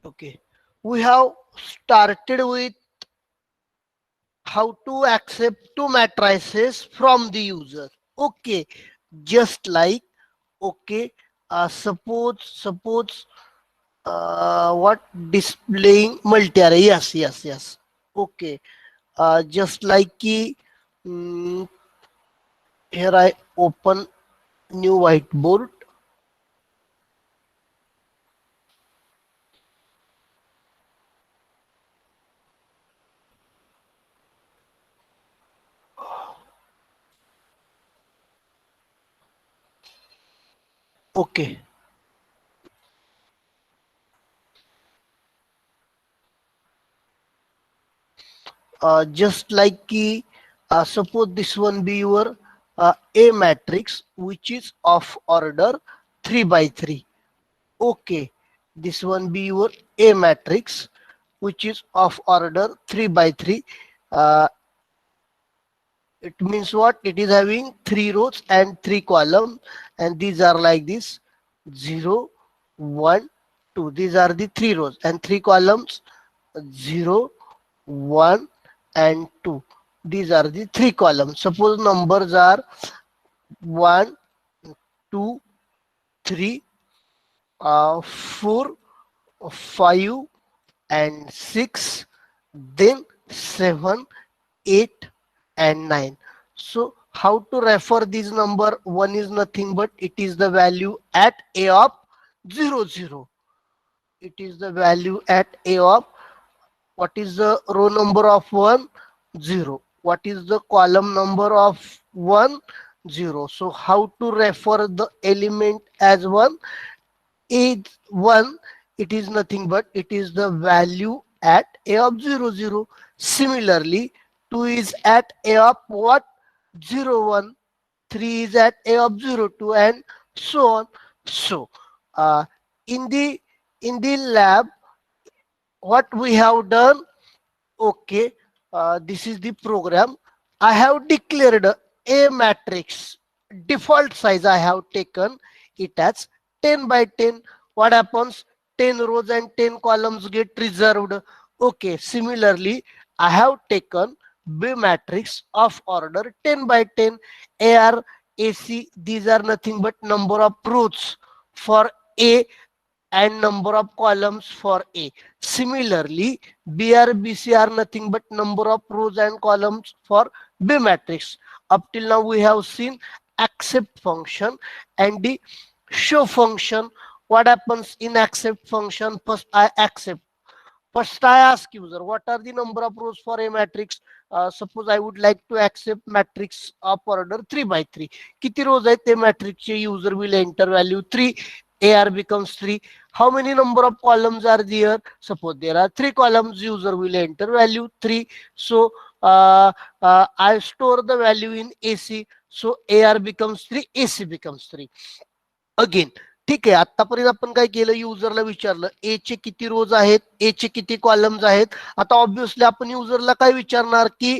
Okay, we have started with how to accept two matrices from the user. Okay, just like okay, suppose what displaying multi-array. Yes. Okay, just like key. Here I open new whiteboard. Okay, just like key. Suppose this one be your A matrix, which is of order 3 by 3. Okay, this one be your A matrix, which is of order 3 by 3. Uh, it means what? It is having 3 rows and 3 columns, and these are like this: 0, 1, 2. These are the 3 rows and 3 columns: 0, 1, and 2. These are the 3 columns. Suppose numbers are 1, 2, 3, 4, 5, and 6, then 7, 8, and 9. So how to refer this number? 1 is nothing but it is the value at A of 0, 0. It is the value at A of, what is the row number of 1? 0. What is the column number of 1? 0. So how to refer the element as 1? Is 1, it is nothing but it is the value at A of 0, 0. Similarly, 2 is at A of what? 0, 1. 3 is at A of 0, 2, and so on. So uh, in the lab, what we have done, okay, this is the program. I have declared a matrix. Default size I have taken it as 10 by 10. What happens? 10 rows and 10 columns get reserved. Okay, similarly, I have taken B matrix of order 10 by 10. AR, AC, these are nothing but number of rows for A and number of columns for A. Similarly, BR, BC are nothing but number of rows and columns for B matrix. Up till now, we have seen accept function and the show function. What happens in accept function? First, I accept. First, I ask user, what are the number of rows for a matrix? Suppose I would like to accept matrix of order 3 by 3. Kiti rows आहेत ते matrix user will enter value 3. AR becomes 3. How many number of columns are there? Suppose there are 3 columns, user will enter value 3. So I store the value in AC. So AR becomes 3, AC becomes 3. Again ठीक आहे. आतापर्यंत आपण काय केलं, युजरला विचारलं ए चे किती रोज आहेत, ए चे किती कॉलम्स आहेत. आता ऑब्व्हियसली आपण युजरला काय विचारणार की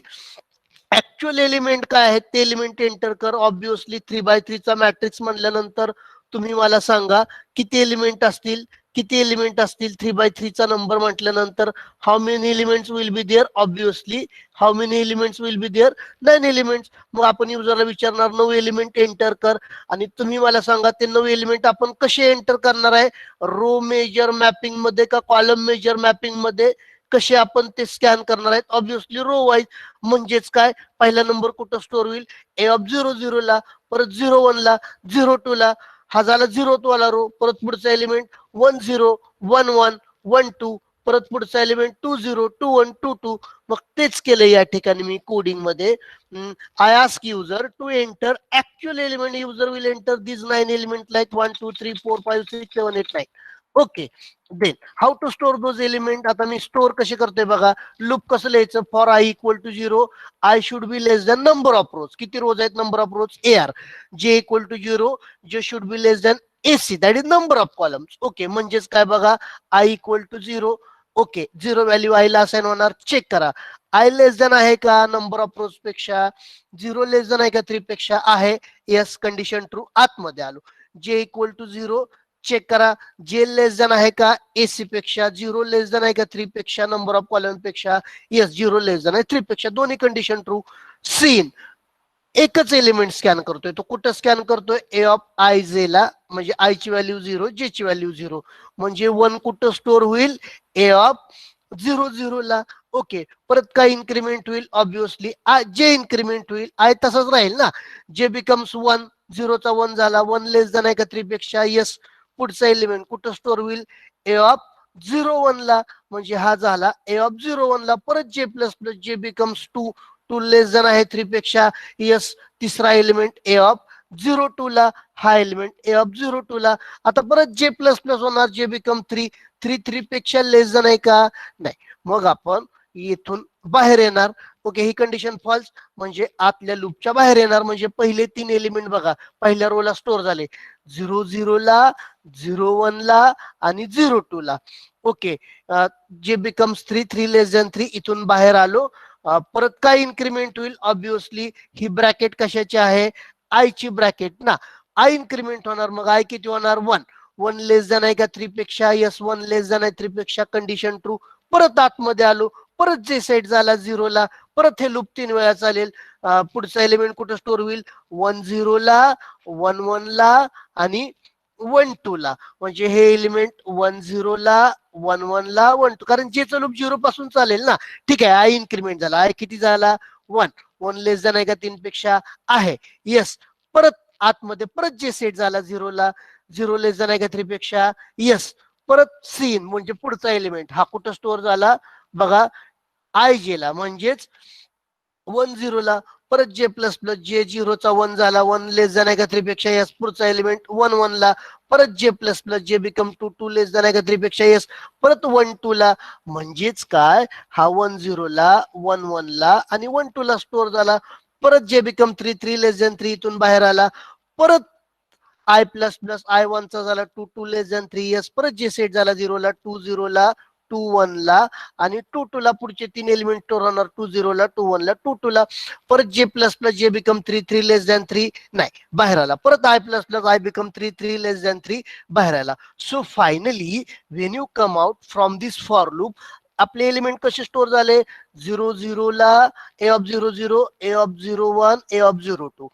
ऍक्च्युअल एलिमेंट काय आहेत ते एलिमेंट एंटर कर. ऑब्व्हियसली 3 बाय 3 चा मॅट्रिक्स म्हणल्यानंतर तुम्ही मला सांगा किती एलिमेंट असतील. किती एलिमेंट असतील 3 बाय 3 चा नंबर म्हटल्यानंतर how many elements will be there? Obviously how many elements will be there? 9 elements. मग आपण युजरला विचारणार 9 एलिमेंट एंटर कर, आणि तुम्ही मला सांगा ते 9 एलिमेंट आपण कसे एंटर करणार आहे? रो मेजर मॅपिंग मध्ये का कॉलम मेजर मॅपिंग मध्ये? कसे आपण ते स्कॅन करणार आहेत? Obviously row wise. म्हणजेच काय, पहिला नंबर कुठं स्टोअर होईल? ए ऑफ 0, 0 ला, परत 0, 1 ला, 0, 2 ला, हा झाला 0 वाला रो. परत पुढचा एलिमेंट 1, 0, 1, 1, 1, 2, परत पुढचा एलिमेंट 2, 0, 2, 1, 2, 2. मग तेच केलं या ठिकाणी मी कोडिंग मध्ये. I ask user to enter actual element. User will enter these 9 elements like 1, 2, 3, 4, 5, 6, 7, 8, 9. Okay. Then how to store those elements? आता मी स्टोअर कसे करतोय बघा. लूप कसं लिहायचं? For I equal to 0, I should be less than number of rows. किती rows आहेत? Number of rose AR. J equal to 0, J should be less than AC, that is number of columns. Okay, म्हणजेच काय बघा, I equal to 0. Okay, 0 value I ला assign होणार. Check करा I less than आहे का number of रोज पेक्षा? 0 less than आहे का 3 पेक्षा? आहे. Yes, condition true. आतमध्ये आलो. J इक्वल टू 0, चेक करा जे लेस दॅन आहे का एसी पेक्षा, 0 लेस दॅन आहे का 3 पेक्षा, नंबर ऑफ कॉलम पेक्षा, येस 0 लेस दॅन आहे 3 पेक्षा, दोन्ही कंडिशन ट्रू. सीन एकच एलिमेंट स्कॅन करतोय, तो कुठं स्कॅन करतोय ए ऑफ आय जे ला, म्हणजे आय ची व्हॅल्यू 0, जे ची व्हॅल्यू 0, म्हणजे 1 कुठं स्टोअर होईल ए ऑफ 0 ला. ओके, परत काय इन्क्रीमेंट होईल, ऑब्विसली जे इन्क्रीमेंट होईल आय तसाच राहील ना, जे बिकम्स 1, 0 चा 1 झाला, 1 लेस दॅन आहे का 3 पेक्षा, यस. पुढचा एलिमेंट कुठं स्टोअर होईल ए ऑफ 0 1 ला, म्हणजे हा झाला ए ऑफ 0 1 ला. परत जे प्लस प्लस जे बिकम्स 2, 2 लेस दॅन आहे 3 पेक्षा, यस. तिसरा एलिमेंट ए ऑफ 0 2 ला, हा एलिमेंट ए ऑफ 0 2 ला. आता परत जे प्लस प्लस होणार, जे बिकम 3, 3 3 पेक्षा लेस दॅन आहे का, नाही. मग आपण इथून बाहेर येणार. ओके, ही कंडिशन फॉल्स, म्हणजे आतल्या लूपच्या बाहेर येणार. म्हणजे पहिले 3 एलिमेंट बघा पहिल्या रोला स्टोअर झाले, 0 ला, 0 1 ला आणि 0 2 ला. ओके, जे बिकम्स 3, 3 लेस दॅन 3, इथून बाहेर आलो. परत काय इन्क्रीमेंट होईल, ऑब्विसली ही ब्रॅकेट कशाची आहे, आय ची ब्रॅकेट ना. आय इन्क्रीमेंट होणार, मग आय किती होणार 1, 1 लेस दॅन आहे का 3 पेक्षा, यस 1 लेस दॅन आहे 3 पेक्षा, कंडिशन ट्रू. परत आतमध्ये आलो, परत जे सेट झाला 0 ला, परत हे लूप 3 वेळा चालेल. पुढचा एलिमेंट कुठं स्टोअर होईल 1 0 ला, 1 1 ला आणि 1 2 ला. म्हणजे हे एलिमेंट 1 0 ला, 1 1 ला, 1 2, कारण जे लूप 0 पासून चालेल ना. ठीक आहे, आय इन्क्रीमेंट झाला, आय किती झाला 1, 1 लेस दॅन आहे का 3 पेक्षा आहे, यस. परत आतमध्ये परत जे सेट झाला 0 ला, 0 लेस दॅन आहे का 3 पेक्षा, यस. परत सीन म्हणजे पुढचा एलिमेंट हा कुठं स्टोअर झाला बघा आय जे ला, म्हणजेच 1 0 ला. परत जे प्लस प्लस जे 0 चा 1 झाला, 1 लेस दॅन आहे का 3 पेक्षा, यस. पुढचा एलिमेंट 1 1 ला. परत जे plus plus J become 2, 2 less than आहे का 3 पेक्षा, यस. परत 1 2 ला, म्हणजेच काय हा 1 0 ला, 1 1 ला आणि 1 2 ला स्टोअर झाला. परत जे बिकम 3, 3 लेस दॅन 3, इथून बाहेर आला. परत आय प्लस प्लस आय 1 चा झाला 2, 2 लेस दॅन 3, यस. परत जे सेट झाला 0 ला, 2 0 ला, 2 1 ला आणि 2 2 ला. पुढचे 3 एलिमेंट स्टोअर होणार 2 0 ला, 2 1 ला, 2 2 ला. परत जे plus plus J become 3, 3 less than 3, नाही बाहेर आला. परत I plus plus I become 3, 3 less than 3, बाहेर आला. So finally when you come out from this for loop, आपले एलिमेंट कसे स्टोअर झाले 0 0 ला, A of 0 0, A of 0 1, A of 0 2,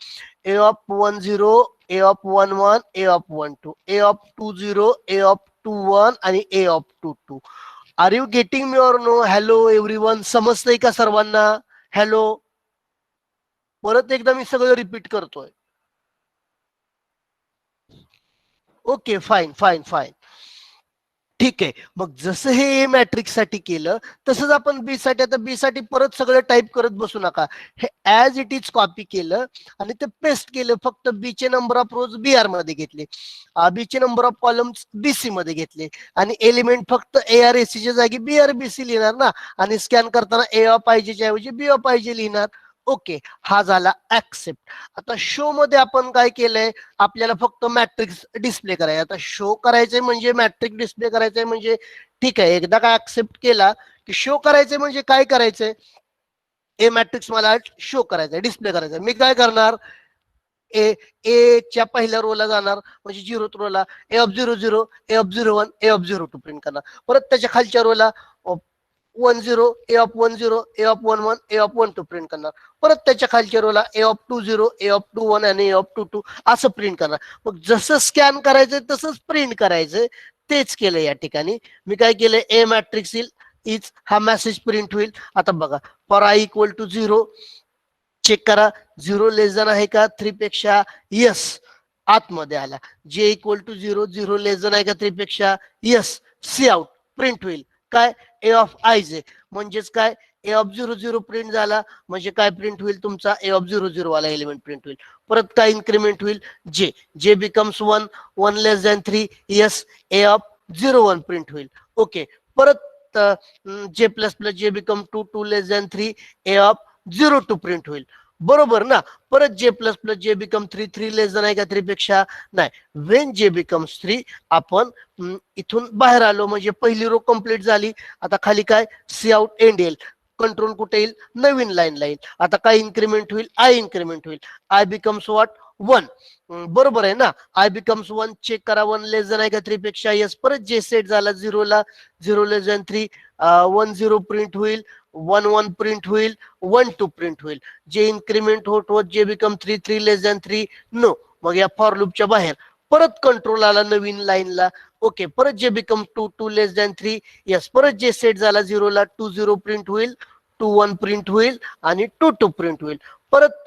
A of 1 0, A of 1 1, A of 1 2, A of 2 0, A of 2 1 आणि A of 2 2. Are you getting me or no? Hello everyone, समजतंय का सर्वांना? Hello, परत एकदा मी सगळं रिपीट करतोय. ओके, फाईन फाईन फाईन, ठीक आहे. मग जसं हे ए मॅट्रिक्स साठी केलं तसंच आपण बी साठी, आता बी साठी परत सगळं टाईप करत बसू नका. हे ऍज इट इज कॉपी केलं आणि ते पेस्ट केलं. फक्त बी चे नंबर ऑफ रोज बीआर मध्ये घेतले, बी चे नंबर ऑफ कॉलम्स बीसी मध्ये घेतले आणि एलिमेंट फक्त एआरएसी च्या जागी बीआरबीसी लिहिणार ना, आणि स्कॅन करताना ए ऑफ आयजे च्या ऐवजी बी ऑफ आयजे लिहिणार. ओके, हा झाला ऍक्सेप्ट. आता शो मध्ये आपण काय केलंय, आपल्याला फक्त मॅट्रिक्स डिस्प्ले करायचं. आता शो करायचंय म्हणजे मॅट्रिक्स डिस्प्ले करायचंय म्हणजे ठीक आहे, एकदा काय ऍक्सेप्ट केला की शो करायचंय म्हणजे काय करायचंय, ए मॅट्रिक्स मला शो करायचंय, डिस्प्ले करायचंय. मी काय करणार, ए ए च्या पहिल्या रोला जाणार, म्हणजे 0th रोला A of 0 0, A of 0 1, A of 0 2 print करणार. परत त्याच्या खालच्या रोला 1 0, A of 1 0, A of 1 1, A of 1 2 print करणार. परत त्याच्या खालच्या रोला ए ऑफ 2 0, ए ऑफ 2 1 आणि ए ऑफ 2 2 असं प्रिंट करणार. मग जसं स्कॅन करायचंय तसंच प्रिंट करायचंय, तेच केलं या ठिकाणी. मी काय केलंय, ए मॅट्रिक्स इज हा मेसेज प्रिंट होईल. आता बघा, for I equal to 0, check करा 0 लेस दॅन आहे का 3 पेक्षा, यस. आतमध्ये आला. जे इक्वल टू 0, 0 लेस दॅन आहे का 3 पेक्षा, यस. सी आउट प्रिंट होईल काय, ए ऑफ आय जे, म्हणजेच काय ए ऑफ 0 0 प्रिंट झाला, म्हणजे काय प्रिंट होईल तुमचा ए ऑफ 0 0 वाला एलिमेंट प्रिंट होईल. परत काय इन्क्रीमेंट होईल, जे जे becomes 1, 1 less than 3, yes. A of 0 1 print होईल. ओके, परत जे plus plus J become 2, 2 less than 3, A of 0 2 print होईल. बरोबर ना. परत जे plus plus J become 3, 3 less than आहे का 3 पेक्षा, नाही. वेन जे बिकम्स 3, आपण इथून बाहेर आलो, म्हणजे पहिली रो कंप्लीट झाली. आता खाली काय, सी आउट एंड येईल. कंट्रोल कुठे येईल, नवीन लाईन येईल. आता काय इन्क्रीमेंट होईल, आय इन्क्रीमेंट होईल. I becomes what one. बरोबर आहे ना. आय बिकम्स वन चेक करा, वन लेस देन आहे का 3 पेक्षा. यस. परत जे सेट झाला झिरोला, 0 लेस देन 3, 1 0 प्रिंट होईल, 1 1 प्रिंट होईल, 1 2 प्रिंट होईल. जे इन्क्रीमेंट होत होत जे बिकम 3 3 लेस देन 3 नो. मग या फॉर लूपच्या बाहेर परत कंट्रोल आला नवीन लाईनला. ओके. परत जे बिकम 2 2 लेस दॅन 3. यस. परत जे सेट झाला झिरोला 2 0 प्रिंट होईल, 2 1 प्रिंट होईल आणि 2 2 प्रिंट होईल. परत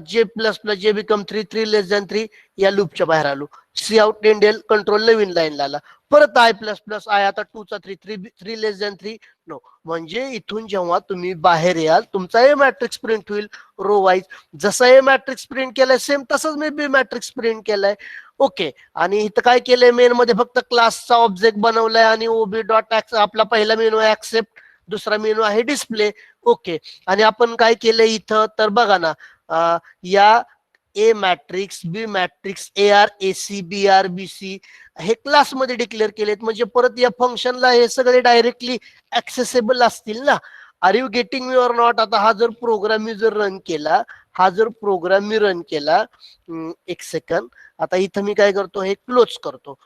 जे plus plus J become 3 3 less than 3 या लूपच्या बाहेर आलो. सी आउट एंडेल कंट्रोल नवीन लाईनला आला. परत आय प्लस प्लस आय आता 2 चा 3 3 3 लेस दॅन 3 नो. म्हणजे इथून जेव्हा तुम्ही बाहेर याल तुमचा ए मॅट्रिक्स प्रिंट होईल रो वाईज. जसा ए मॅट्रिक्स प्रिंट केलाय सेम तसंच मी बी मॅट्रिक्स प्रिंट केलाय. ओके. आणि इथं काय केलंय मेन मध्ये फक्त क्लासचा ऑब्जेक्ट बनवलाय आणि ओबी डॉट आपला पहिला मेनू आहे ऍक्सेप्ट, दुसरा मेनू आहे डिस्प्ले. ओके. आणि आपण काय केलंय इथं तर बघा ना, या A matrix, B matrix, A R A C B R B C हे क्लासमध्ये डिक्लेअर केलेत. म्हणजे परत या फंक्शनला हे सगळे डायरेक्टली ऍक्सेसेबल असतील ना. Are you getting me or not. आता हा जर प्रोग्राम मी जर रन केला, हा जर प्रोग्राम मी रन केला, एक सेकंड. आता इथं मी काय करतो, हे क्लोज करतो.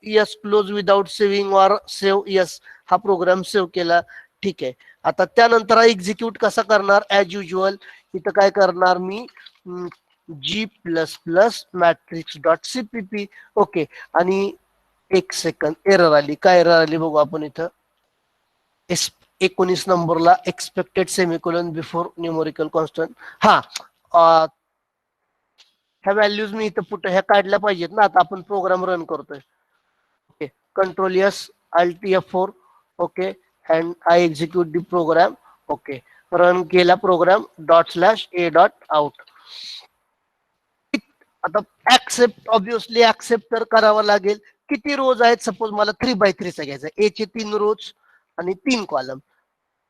Yes close without saving or save. Yes. हा प्रोग्राम सेव्ह केला. ठीक आहे. आता त्यानंतर हा एक्झिक्यूट कसा करणार ऍज युजल. इथं काय करणार मी G plus plus matrix dot CPP. Okay. आणि एक सेकंड एरर आली. काय एरर आली बघू आपण इथं. 19 नंबरला expected semicolon before numerical constant. हा, ह्या व्हॅल्यूज मी इथं पुट ह्या काढल्या पाहिजेत ना. आता आपण प्रोग्राम रन करतोय. Okay. Control S alt F4. Okay. And I execute the program. Okay. Run केला प्रोग्राम ./a.out. आता ऍक्सेप्ट ऑब्विसली ऍक्सेप्ट तर करावं लागेल. किती रोज आहेत, सपोज मला 3x3 चा घ्यायचा. ए चे 3 रोज आणि 3 कॉलम.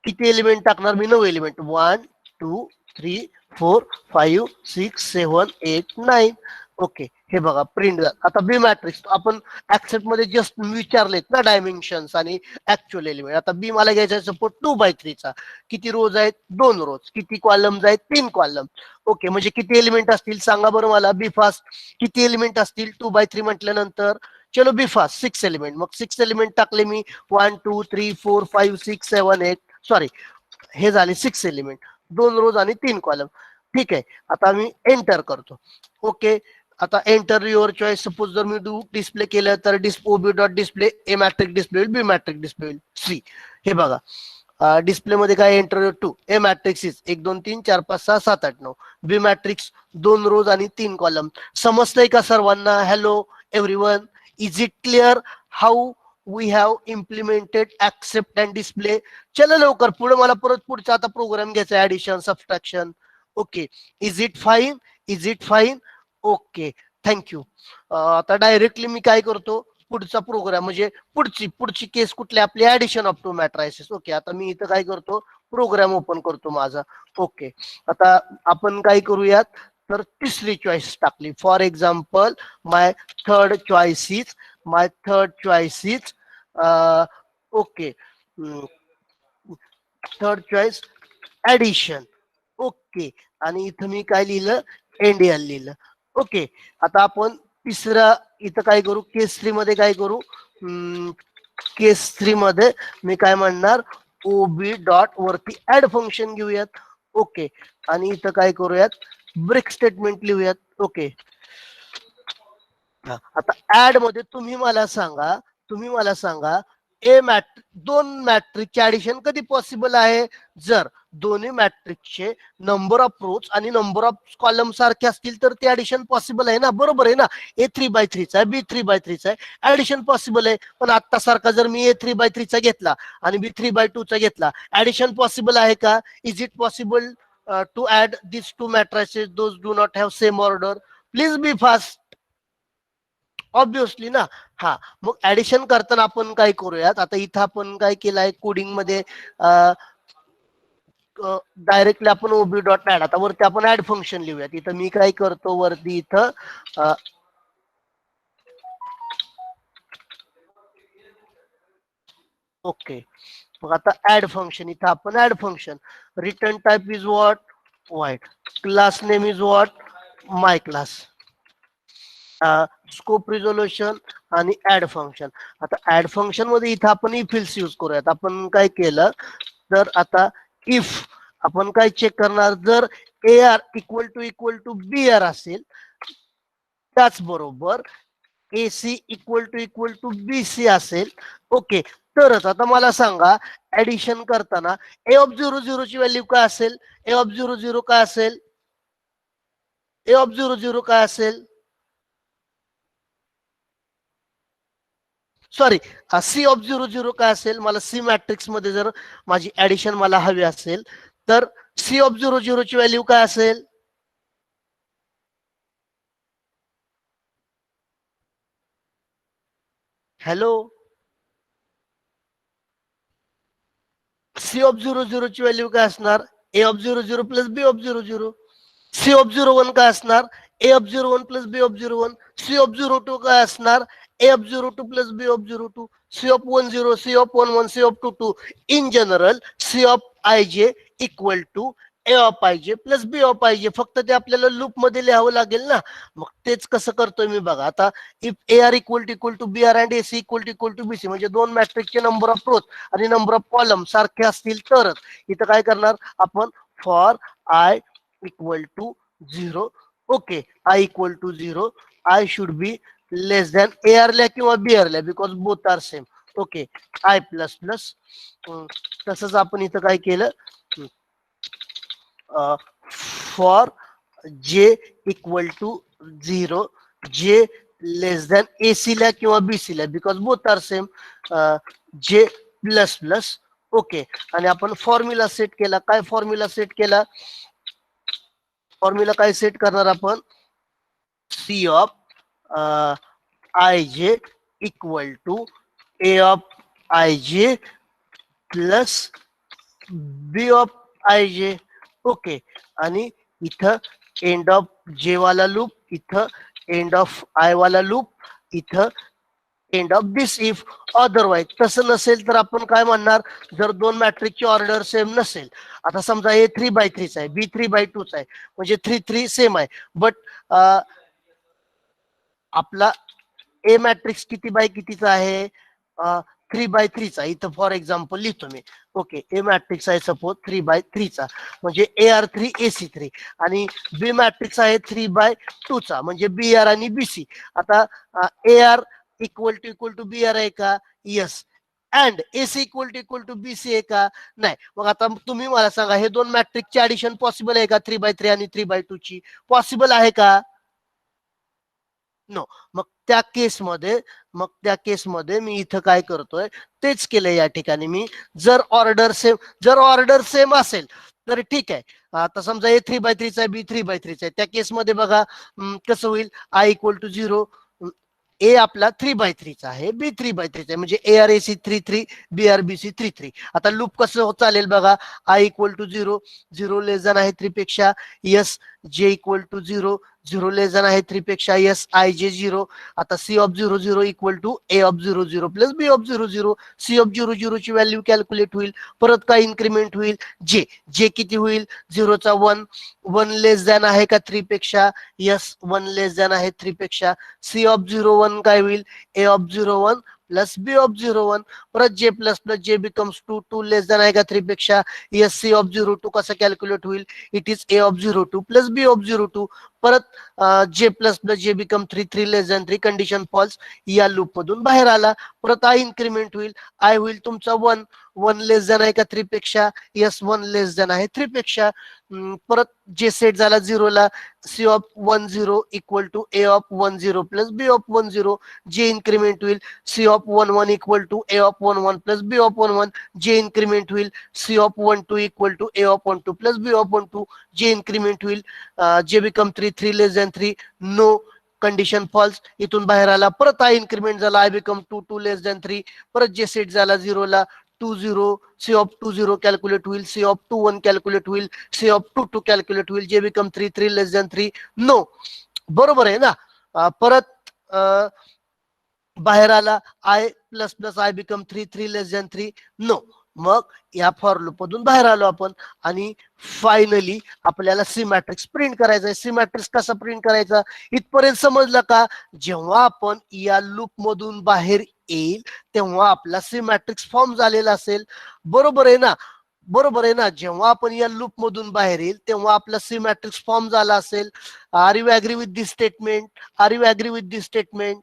किती एलिमेंट टाकणार मी, 9 एलिमेंट. 1 2 3 4 5 6 7 8 9. ओके. हे बघा प्रिंट झालं. आता बी मॅट्रिक्स आपण ऍक्सेप्ट मध्ये जस्ट विचारलेत ना डायमेन्शन्स आणि ऍक्च्युअल एलिमेंट. आता बी मला घ्यायचा सपोज 2x3 चा. किती रोज आहेत, 2 रोज. किती कॉलम्स आहेत, 3 कॉलम. ओके. म्हणजे किती एलिमेंट असतील सांगा बरं मला, बी फास्ट. किती एलिमेंट असतील 2x3 म्हटल्यानंतर. चलो बी फास्ट 6 एलिमेंट. मग 6 एलिमेंट टाकले मी. 1 2 3 4 5 6 7 8. सॉरी, हे झाले 6 एलिमेंट. 2 रोज आणि 3 कॉलम. ठीक आहे. आता मी एंटर करतो. ओके. आता एंटर युअर चॉईस. सपोज जर मी डिस्प्ले केलं तर OB dot display A matrix display होईल, बी मॅट्रिक डिस्प्ले होईल, सी. हे बघा डिस्प्ले मध्ये काय enter 2 A matrix is 1 2 3 4 5 6 7 8 9. B matrix 2 rows आणि 3 कॉलम. समजतंय का सर्वांना. Hello everyone. Is it clear how we have implemented accept and display. चला लवकर पुढे, मला परत पुढचा आता प्रोग्राम घ्यायचा addition subtraction. Okay. Is it fine, is it fine. Okay. Thank you. आता डायरेक्टली मी काय करतो, पुढचा प्रोग्राम म्हणजे पुढची पुढची केस कुठली आपली, addition of two matrices. Okay. आता मी इथं काय करतो, प्रोग्राम ओपन करतो माझा. ओके. आता आपण काय करूयात तर तिसरी चॉईस टाकली. For example my third choice is, my third choice is okay, third choice addition. Okay. आणि इथं मी काय लिहिलं, एंडियन लिहिलं. ओके. आता आपण तिसरा इथं काय करू, केस 3 मध्ये काय करू, केस 3 मध्ये मी काय म्हणणार, ओबी डॉट वरती ऍड फंक्शन घेऊयात. ओके. आणि इथं काय करूयात, ब्रेक स्टेटमेंट लिहूयात. ओके. आता ऍड मध्ये तुम्ही मला सांगा दोन मॅट्रिकचे ऍडिशन कधी पॉसिबल आहे, जर दोन्ही मॅट्रिकचे नंबर ऑफ रोज आणि नंबर ऑफ कॉलम सारखे असतील तर ते ऍडिशन पॉसिबल आहे ना. बरोबर आहे ना. A3/3 चा आहे, B3/3 चा आहे, ऍडिशन पॉसिबल आहे. पण आता सारखा जर मी A3/3 चा घेतला आणि B3/2 चा घेतला, ऍडिशन पॉसिबल आहे का. Is it possible to add this two matrices those do not have same order. Please be fast. Obviously ना. हा, मग ऍडिशन करताना आपण काय करूयात, आता इथं आपण काय केलंय कोडिंग मध्ये, डायरेक्टली आपण ओबी डॉट ऍड, आता वरती आपण ऍड फंक्शन लिहूयात. इथं मी काय करतो, वरती इथं ओके. मग आता ऍड फंक्शन, इथं आपण add function, return type is what, void, class name is what, my class, scope resolution आणि ऍड फंक्शन. आता ऍड फंक्शन मध्ये इथं आपण इफ एल्स यूज करूयात. आपण काय केलं तर आता इफ आपण काय चेक करणार, जर A R equal to B R असेल, त्याचबरोबर AC इक्वल टू BC असेल, ओके, तरच. आता मला सांगा ऍडिशन करताना ए ऑफ 00 ची व्हॅल्यू काय असेल? ए ऑफ 00 काय असेल? ए ऑफ 00 काय असेल? सॉरी, सी ऑफ 00 काय असेल? मला सी मॅट्रिक्स मध्ये जर माझी ऍडिशन मला हवी असेल तर सी ऑफ 00 ची व्हॅल्यू काय असेल? हॅलो, सी ऑफ 00 ची व्हॅल्यू काय असणार? A of 00 plus B of 00. C of 01 काय असणार? A of 01 plus B of 01. C of 02 काय असणार? A of 02 plus B of 02. C of 10, C of 11, C of 22. In general C of I J equal to A of I J plus B of I J. फक्त ते आपल्याला loop मध्ये लिहावं लागेल ना. मग तेच कसं करतोय मी बघा. आता if A R equal to B R and A C equal to B C, म्हणजे दोन मॅट्रिक्सचे नंबर ऑफ रोज आणि नंबर ऑफ कॉलम सारखे असतील तरच इथं काय करणार आपण, for I equal to 0. Okay, I equal to 0. I should be less than AR ला किंवा BR ला, because both are same. Okay, I plus plus. तसंच आपण इथं काय केलं, for J equal to 0, J less than AC ला किंवा BC ला, because both are same. J plus plus. Okay, आणि आपण फॉर्म्युला सेट केला. काय फॉर्म्युला सेट केला? फॉर्म्युला काय सेट करणार आपण? C of I J equal to A of I J plus B of I J. Okay, आणि इथं एंड ऑफ जे वाला लूप, इथं एंड ऑफ आय वाला लूप, इथं end of this if. Otherwise तसं नसेल तर आपण काय म्हणणार, जर दोन मॅट्रिकची ऑर्डर सेम नसेल, आता समजा ए 3/3 आहे, बी 3/2 आहे, म्हणजे 3 सेम आहे, बट आपला ए मॅट्रिक्स किती बाय कितीचा आहे? 3/3चा. इथं फॉर एक्झाम्पल लिहितो मी. ओके, ए मॅट्रिक्स आहे सपोज 3/3चा, म्हणजे AR3 AC3, आणि बी मॅट्रिक्स आहे 3/2चा, म्हणजे BR आणि BC. आता AR इक्वल टू BR आहे का? Yes. And AC equal to BC आहे का? नाही. मग आता तुम्ही मला सांगा, हे दोन मॅट्रिक्सची ऍडिशन पॉसिबल आहे का? 3/3 आणि 3/2 ची पॉसिबल आहे का? नो. मग त्या केसमध्ये मी इथं काय करतोय, तेच केलं या ठिकाणी मी. जर ऑर्डर सेम असेल तर ठीक आहे. आता समजा ए 3/3 आहे, बी 3/3 आहे, त्या केसमध्ये बघा कसं होईल. आय इक्वल टू 0, ए आपला 3/3 आहे, बी 3/3 आहे, म्हणजे ARAC 3 BRBC 3. आता लूप कसं चालेल बघा. I equal to 0, 0 less than आहे 3 पेक्षा, यस. जे इक्वल टू 0, 0 लेस दॅन आहे 3 पेक्षा, यस. I J 0. आता C of 00 equal to A of 00 plus B of 00. C of 00 ची व्हॅल्यू कॅल्क्युलेट होईल. परत काय इन्क्रीमेंट होईल? जे. जे किती होईल? 0चा 1, 1 लेस दॅन आहे का 3 पेक्षा? यस, 1 लेस दॅन आहे 3 पेक्षा. सी ऑफ 01 काय होईल? ए ऑफ 01 प्लस बी ऑफ 01. परत जे प्लस प्लस जे बिकम्स 2, 2 लेस दॅन आहे का 3 पेक्षा? यस. सी ऑफ 02 कसं कॅल्क्युलेट होईल? It is A of 02 plus B of 02. परत जे plus plus J become 3, 3 less than 3, condition false, या लूप मधून बाहेर आला. परत आय इन्क्रीमेंट होईल. आय होईल तुमचा 1, 1 लेस दॅन आहे का 3 पेक्षा? यस, 1 लेस दॅन आहे 3 पेक्षा. परत जे सेट झाला 0ला, C of 10 equal to A of 10 plus B of 10. J increment होईल. C of 11 equal to A of 11 plus B of 11. J increment होईल. C of 12 equal to A of 12 plus B of 12. J increment होईल. J become 3, 3 less than 3, no, condition false, इथून बाहेर आला. परत I increment झाला. I becomes 2, 2 less than 3. परत J set झाला 0ला, 20, C of 20 calculate होईल. सी ऑफ 21 कॅल्क्युलेट होईल. सी ऑफ 22 कॅल्क्युलेट होईल. J become 3, 3 less than 3, no. बरोबर आहे ना? परत बाहेर आला. I plus plus I become 3, 3 less than 3, no. मग या फॉर लूप मधून बाहेर आलो आपण आणि फायनली आपल्याला सी मॅट्रिक्स प्रिंट करायचा आहे. सी मॅट्रिक्स कसा प्रिंट करायचा इथपर्यंत समजलं का? जेव्हा आपण या लूप मधून बाहेर येईल तेव्हा आपला सी मॅट्रिक्स फॉर्म झालेला असेल. बरोबर आहे ना? बरोबर आहे ना? जेव्हा आपण या लूप मधून बाहेर येईल तेव्हा आपला सी मॅट्रिक्स फॉर्म झाला असेल. Are you agree with this statement? Are you agree with this statement?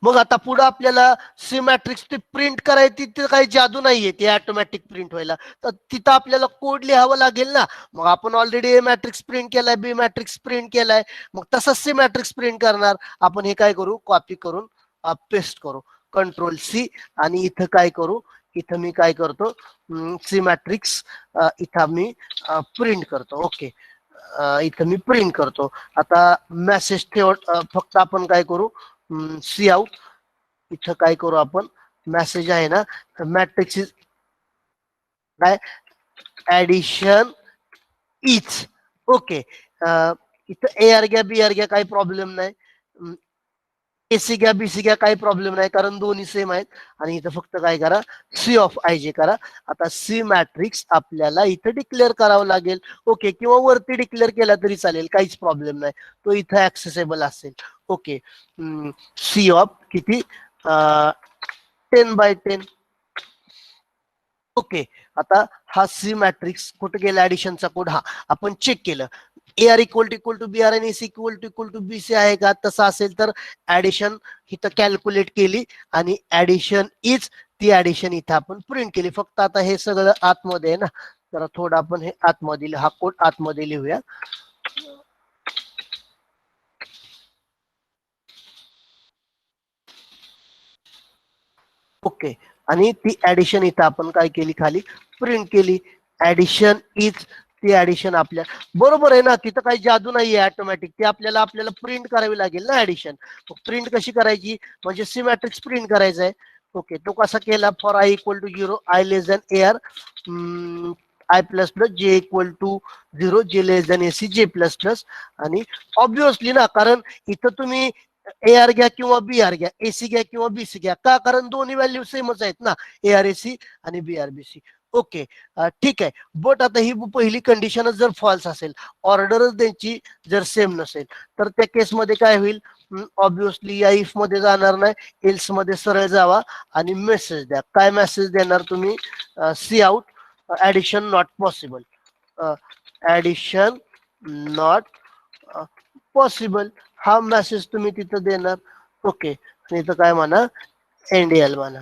मग आता पुढे आपल्याला सी मॅट्रिक्स ते प्रिंट करायची, तिथे काही जादू नाहीये ते ऑटोमॅटिक प्रिंट व्हायला. तर तिथं आपल्याला कोड लिहावं लागेल ना. मग आपण ऑलरेडी ए मॅट्रिक्स प्रिंट केलाय, बी मॅट्रिक्स प्रिंट केलाय, मग तसंच सी मॅट्रिक्स प्रिंट करणार आपण. हे काय करू, कॉपी करून पेस्ट करू, कंट्रोल सी, आणि इथं काय करू, इथं मी काय करतो, सी मॅट्रिक्स इथं मी प्रिंट करतो. ओके, इथं मी प्रिंट करतो. आता मेसेज ठेव, फक्त आपण काय करू, सी आउट, इथं काय करू आपण, मेसेज आहे ना, मॅट्रिक्स काय, ऍडिशन इच. ओके, इथं ए आर घ्या, बी आर घ्या, काही प्रॉब्लेम नाही. एसी घ्या, बीसी घ्या, काही प्रॉब्लेम नाही, कारण दोन्ही सेम आहेत. आणि इथं फक्त काय करा, सी ऑफ आय जे करा. आता सी मॅट्रिक्स आपल्याला इथं डिक्लेअर करावं लागेल. ओके, किंवा वरती डिक्लेअर केला तरी चालेल, काहीच प्रॉब्लेम नाही, तो इथं ऍक्सेसेबल असेल. ओके, सी ऑफ किती, 10x10. ओके, आता हा सी मॅट्रिक्स कुठे गेला, ऍडिशनचा कोड, हा आपण चेक केलं. A R equal to B R आणि S equal to B C आहे का? तसं असेल तर ऍडिशन इथं कॅल्क्युलेट केली आणि ऍडिशन इज, ती ऍडिशन इथं आपण प्रिंट केली. फक्त आता हे सगळं आतमध्ये आहे ना, जरा थोडं आपण हे आतमध्ये, हा कोड आतमध्ये लिहूया. ओके, आणि ती ऍडिशन इथं आपण काय केली, खाली प्रिंट केली. ऍडिशन इज, ती ऍडिशन आपल्या, बरोबर आहे ना, तिथं काही जादू नाहीये, ऑटोमॅटिक ती आपल्याला प्रिंट करावी लागेल ना ऍडिशन. प्रिंट कशी करायची, म्हणजे सी मॅट्रिक्स प्रिंट करायचा आहे. ओके, तो कसा केला, for I equal to 0, I less than A R, I plus plus, J equal to 0, J less than AC, J plus plus. आणि ऑब्विसली ना, कारण इथं तुम्ही ए आर घ्या किंवा बी आर घ्या, एसी घ्या किंवा बीसी घ्या, का? कारण दोन्ही व्हॅल्यू सेमच आहेत ना, ए आर एसी आणि बी आर बीसी. ओके, ठीक आहे. बट आता ही पहिली कंडिशनच जर फॉल्स असेल, ऑर्डरच त्यांची जर सेम नसेल, तर त्या केसमध्ये काय होईल, ऑब्विसली या इफ मध्ये जाणार नाही, एल्स मध्ये सरळ जावा आणि मेसेज द्या. काय मेसेज देणार तुम्ही, C out, addition not possible, addition not possible, हा मेसेज तुम्ही तिथं देणार. ओके, आणि इथं काय म्हणा, एनडीएल म्हणा.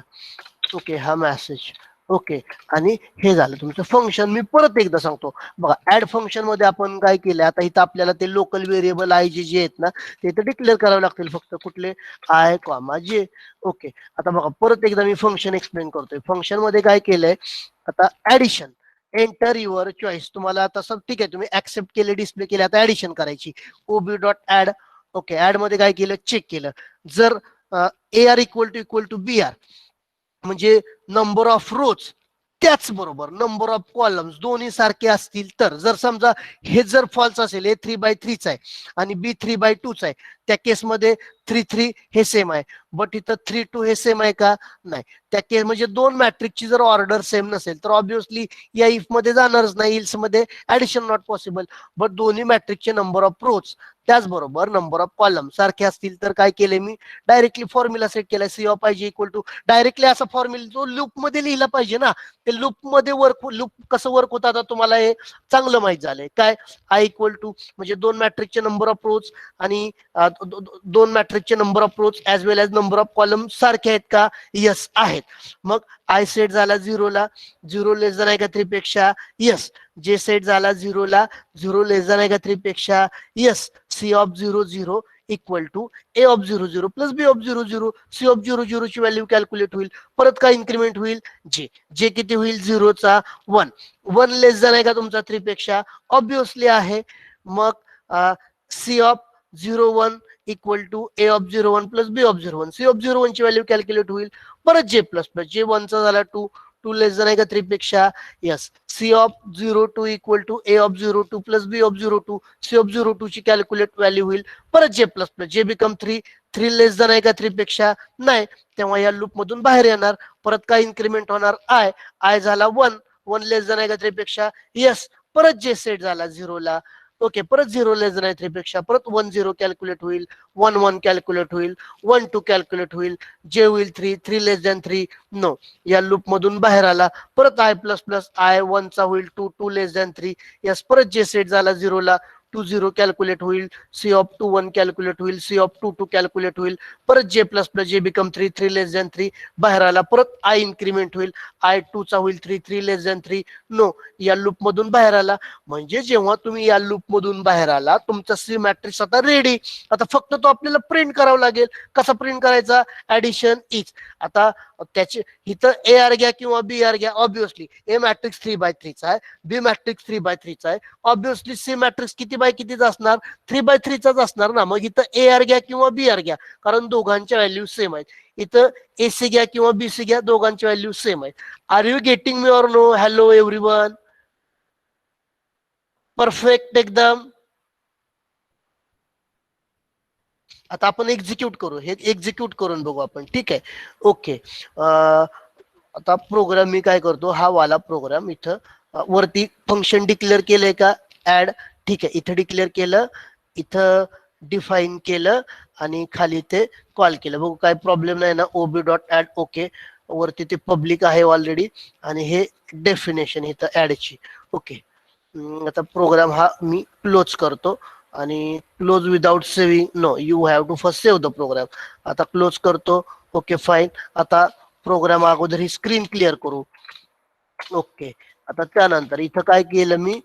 ओके, हा मेसेज. ओके, आणि हे झालं तुमचं फंक्शन. मी परत एकदा सांगतो बघा, ऍड फंक्शन मध्ये आपण काय केलं, आता इथं आपल्याला ते लोकल व्हेरिएबल आय जे आहेत ना, ते इथं डिक्लेअर करावे लागतील, फक्त कुठले, आय कॉमा जे. ओके, आता बघा परत एकदा मी फंक्शन एक्सप्लेन करतोय. फंक्शन मध्ये काय केलंय, आता ऍडिशन, एंटर युअर चॉईस, तुम्हाला आता सब ठीक आहे, तुम्ही ऍक्सेप्ट केले, डिस्प्ले केले, आता ऍडिशन करायची, OB dot add. Okay, add मध्ये काय केलं, चेक केलं, जर A R equal to B R, म्हणजे नंबर ऑफ रोज, त्याचबरोबर नंबर ऑफ कॉलम्स दोन्ही सारखे असतील तर, जर समजा हे जर फॉल्स असेल, ए 3/3 आहे आणि बी 3/2 आहे, त्या केसमध्ये 3 हे सेम आहे, बट इथं 3 हे सेम आहे का? नाही. त्या केस म्हणजे दोन मॅट्रिकची जर ऑर्डर सेम नसेल तर ऑब्विसली या इफ मध्ये जाणारच नाही, इल्स मध्ये ऍडिशन नॉट पॉसिबल. बट दोन्ही मॅट्रिकचे नंबर ऑफ रोज त्याचबरोबर नंबर ऑफ कॉलम सारखे असतील तर काय केले, मी डायरेक्टली फॉर्म्युला सेट केला, C of I J equal to, directly असा फॉर्म्युला जो लूप मध्ये लिहिला पाहिजे ना, ते लूप मध्ये लूप कसं वर्क होतं आता तुम्हाला हे चांगलं माहित झालंय. काय, आय इक्वल टू म्हणजे दोन मॅट्रिकचे नंबर ऑफ रोज आणि दोन मॅट्रिकचे number of rows as well as number of column सारखे आहेत का? यस आहेत. मग आय सेट झाला 0ला, 0 लेस दॅन आहे का 3 पेक्षा? यस. जे सेट झाला 0ला, 0 लेस दॅन आहे का 3 पेक्षा? Yes. C of 0 0 equal to A of 0 0 plus B of 0 0, C of 0 0 ची व्हॅल्यू कॅल्क्युलेट होईल. परत काय इन्क्रीमेंट होईल, जे, जे किती होईल, 0चा 1, 1 लेस दॅन आहे का तुमचा 3 पेक्षा? ऑब्विसली आहे. मग C of 0 1 equal to A of 0 1 plus B of 0 1, C of 0 1 ची व्हॅल्यू कॅल्क्युलेट होईल. परत जे प्लस प्लस, जे 1 चा झाला 2, 2 लेस दॅन आहे का 3 पेक्षा? Yes. C of 0 2 equal to A of 0 2 plus B of 0 2, C of 0 2 ची कॅल्क्युलेट व्हॅल्यू होईल. परत जे plus plus, J become 3, 3 less than आहे का 3 पेक्षा? नाही, तेव्हा या लूप मधून बाहेर येणार. परत काय इन्क्रीमेंट होणार आय, आय झाला 1, 1 लेस दॅन आहे का 3 पेक्षा, यस, परत जे सेट झाला 0 ला, ओके, परत 0 लेस दॅन आहे 3 पेक्षा, परत 1 0 कॅल्क्युलेट होईल, 1 1 कॅल्क्युलेट होईल, 1 2 कॅल्क्युलेट होईल, जे होईल 3, 3 लेस दॅन 3, नो, या लूप मधून बाहेर आला, परत आय प्लस प्लस आय 1 चा होईल 2, 2 लेस दॅन 3, यस, परत जे सेट झाला 0 ला, 2 0 कॅल्क्युलेट होईल, सी ऑफ 2 1 कॅल्क्युलेट होईल, सी ऑफ 2 2 कॅल्क्युलेट होईल, परत जे plus plus J become 3, 3 less than 3, बाहेर आला, परत आय इन्क्रीमेंट होईल, आय 2 चा होईल 3, 3 लेस दॅन 3, नो, या लूप मधून बाहेर आला. म्हणजे जेव्हा तुम्ही या लूप मधून बाहेर आला, तुमचा सी मॅट्रिक्स आता रेडी. आता फक्त तो आपल्याला प्रिंट करावा लागेल. कसा प्रिंट करायचा? ऍडिशन इच. आता त्याचे इथं ए आर घ्या किंवा बी आर घ्या, ऑब्विसली ए मॅट्रिक्स 3/3 चा आहे, बी मॅट्रिक्स 3/3 चा आहे, ऑब्विसली सी मॅट्रिक्स किती बाय कितीचा असणार? 3/3 चाच असणार ना. मग इथं ए आर घ्या किंवा बी आर घ्या, कारण दोघांच्या व्हॅल्यू सेम आहेत. इथं ए सी घ्या किंवा बी सी घ्या, दोघांची व्हॅल्यू सेम आहेत. Are you getting me or no? Hello everyone, perfect एकदम. आता आपण एक्झिक्यूट करू, हे एक्झिक्यूट करून बघू आपण, ठीक आहे, ओके. आता प्रोग्राम मी काय करतो, हा वाला प्रोग्राम इथं वरती फंक्शन डिक्लेअर केलंय का? ऍड, ठीक आहे, इथं डिक्लेअर केलं, इथं डिफाईन केलं आणि खाली ते कॉल केलं. बघू काय प्रॉब्लेम नाही ना. ओबी डॉट ऍड, ओके, वरती ते पब्लिक आहे ऑलरेडी आणि हे डेफिनेशन इथं ऍडची, ओके. आता प्रोग्राम हा मी क्लोज करतो आणि close without saving, no, you have to first save the program. आता क्लोज करतो, ओके फाईन. आता प्रोग्राम अगोदर ही स्क्रीन क्लिअर करू, ओके. आता त्यानंतर इथं काय केलं मी,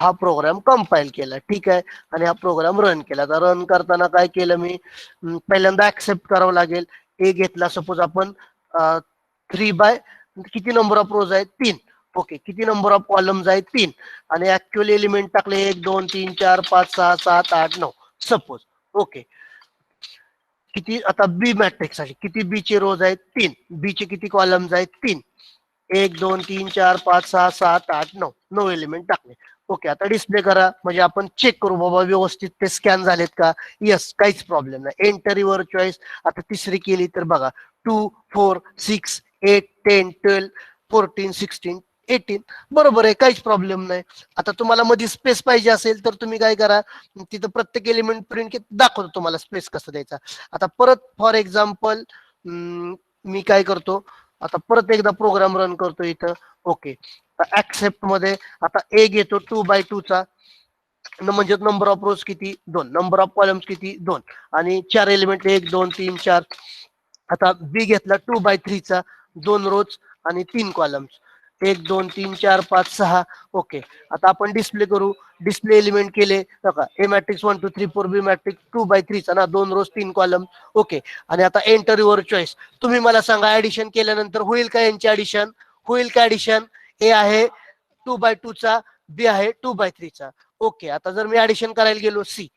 हा प्रोग्राम कंपाईल केला, ठीक आहे, आणि हा प्रोग्राम रन केला. तर रन करताना काय केलं मी, पहिल्यांदा ऍक्सेप्ट करावं लागेल. ए घेतला सपोज आपण 3 किती नंबर ऑफ रोज आहेत? 3, ओके. किती नंबर ऑफ कॉलम्स आहेत? 3, आणि ऍक्च्युअल एलिमेंट टाकले 1 2 3 4 5 6 7 8 9 सपोज, ओके. किती आता बी मॅट्रिक्स साठी किती बी चे रोज आहेत? 3, बी चे किती कॉलम्स आहेत? 3, 1 2 3 4 5 6 7 8 9, 9 एलिमेंट टाकले, ओके. आता डिस्प्ले करा, म्हणजे आपण चेक करू बाबा व्यवस्थित ते स्कॅन झालेत का. यस, काहीच प्रॉब्लेम नाही. Enter your choice. आता तिसरी केली तर बघा, 2 4 6 8 10 12 14 16 18, बरोबर आहे, काहीच प्रॉब्लेम नाही. आता तुम्हाला मध्ये स्पेस पाहिजे असेल तर तुम्ही काय करा, तिथं प्रत्येक एलिमेंट प्रिंट दाखवतो तुम्हाला स्पेस कसं द्यायचा. आता परत फॉर एक्झाम्पल मी काय करतो, आता परत एकदा प्रोग्राम रन करतो इथं, ओके. ऍक्सेप्ट मध्ये आता ए घेतो 2/2 चा, म्हणजे नंबर ऑफ रोज किती? 2, नंबर ऑफ कॉलम्स किती? 2, आणि 4 एलिमेंट 1 2 3 4. आता बी घेतला 2/3 चा, 2 रोज आणि 3 कॉलम्स, 1 2 3 4 5 6, ओके. आता आपण डिस्प्ले करू, डिस्प्ले एलिमेंट केले बघा, ए मॅट्रिक्स 1 2 3 4, बी मॅट्रिक्स 2/3 चा ना, 2 रोज 3 कॉलम, ओके. आणि आता एंटर युअर चॉईस. तुम्ही मला सांगा, ऍडिशन केल्यानंतर होईल का यांची ऍडिशन? होईल का ऍडिशन? ए आहे 2/2 चा, बी आहे 2/3 चा, ओके. आता जर मी ऍडिशन करायला गेलो, सी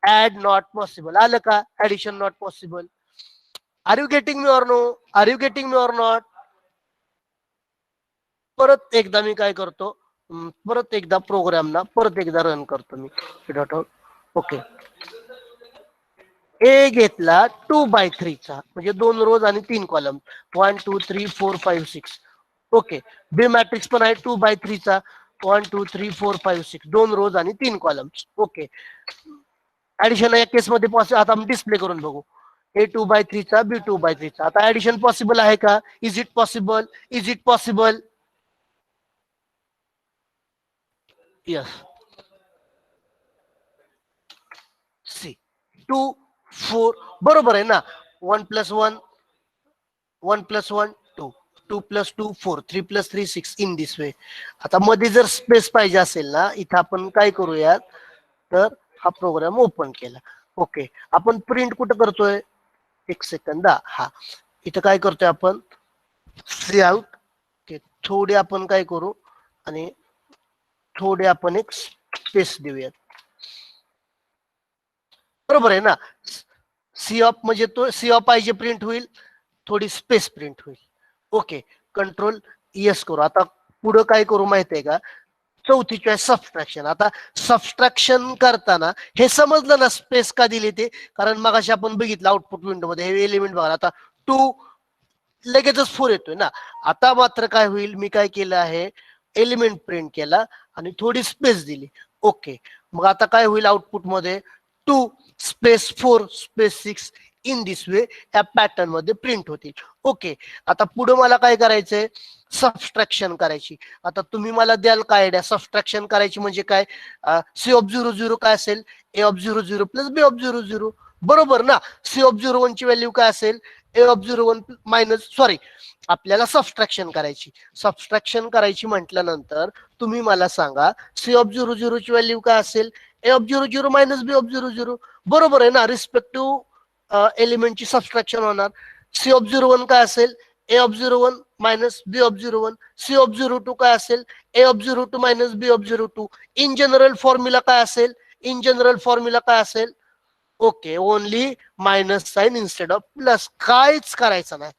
ऍड नॉट पॉसिबल, आलं का? Addition not possible. Are you getting me or no? Are you getting me or not? परत एकदा मी काय करतो, परत एकदा प्रोग्राम ना परत एकदा रन करतो मी, ओके. ए घेतला 2/3 चा, म्हणजे 2 रोज आणि 3 कॉलम, 1 2 3 4 5 6, ओके. बी मॅट्रिक्स पण आहे 2/3 चा, 1 2 3 4 5 6, 2 रोज आणि 3 कॉलम्स, ओके. ऍडिशन या केस मध्ये पॉसिबल, आता आपण डिस्प्ले करून बघू. ए 2/3 चा, बी 2/3 चा. आता ऍडिशन पॉसिबल आहे का? Is it possible? Is it possible? Yes. C 2 4, बरोबर आहे ना. 1 + 1 1 + 1 2, 2 + 2 4, 3 + 3 6, इन दिस वे. आता मध्ये जर स्पेस पाहिजे असेल ना, इथं आपण काय करूयात, तर हा प्रोग्राम ओपन केला, ओके. आपण प्रिंट कुठं करतोय? एक सेकंद, हा इथं काय करतोय आपण, सी आउट, थोडे आपण काय करू, आणि थोडे आपण एक स्पेस देऊयात, बरोबर आहे ना. सी ऑफ म्हणजे तो सी ऑफ पाहिजे प्रिंट होईल, थोडी स्पेस प्रिंट होईल, ओके. कंट्रोल यस करू. आता पुढं काय करू माहितीये का, चौथी चॉईस सबस्ट्रॅक्शन. आता सबस्ट्रॅक्शन करताना हे समजलं ना स्पेस का दिली ते, कारण मगाशी आपण बघितलं आउटपुट विंडो मध्ये हे एलिमेंट बघा, आता 2 लगेचच 4 येतोय ना. आता मात्र काय होईल, मी काय केलं आहे, एलिमेंट प्रिंट केला आणि थोडी स्पेस दिली. ओके, मग आता काय होईल आउटपुट मध्ये, 2 space 4 space 6 in this way या पॅटर्न मध्ये प्रिंट होतील. ओके, आता पुढे मला काय करायचंय, सबस्ट्रॅक्शन करायची. आता तुम्ही मला द्याल काय आयडिया, सबस्ट्रॅक्शन करायची म्हणजे काय, सी ऑफ 00 काय असेल, A of 00 plus B of 00, बरोबर ना. सी ऑफ 01 ची व्हॅल्यू काय असेल, ए ऑफ 01 मायनस, सॉरी, आपल्याला सबस्ट्रॅक्शन करायची. सबस्ट्रॅक्शन करायची म्हटल्यानंतर तुम्ही मला सांगा, सी ऑफ 00 ची व्हॅल्यू काय असेल, A of 00 minus B of 00, बरोबर आहे ना. रिस्पेक्टिव्ह एलिमेंटची सबस्ट्रॅक्शन होणार. सी ऑफ 01 काय असेल, A of 01 minus B of 01. C of 02 काय असेल, A of 02 minus B of 02. In general formula काय असेल, इन जनरल फॉर्म्युला काय असेल, okay, only minus sign instead of plus. काहीच करायचं नाही.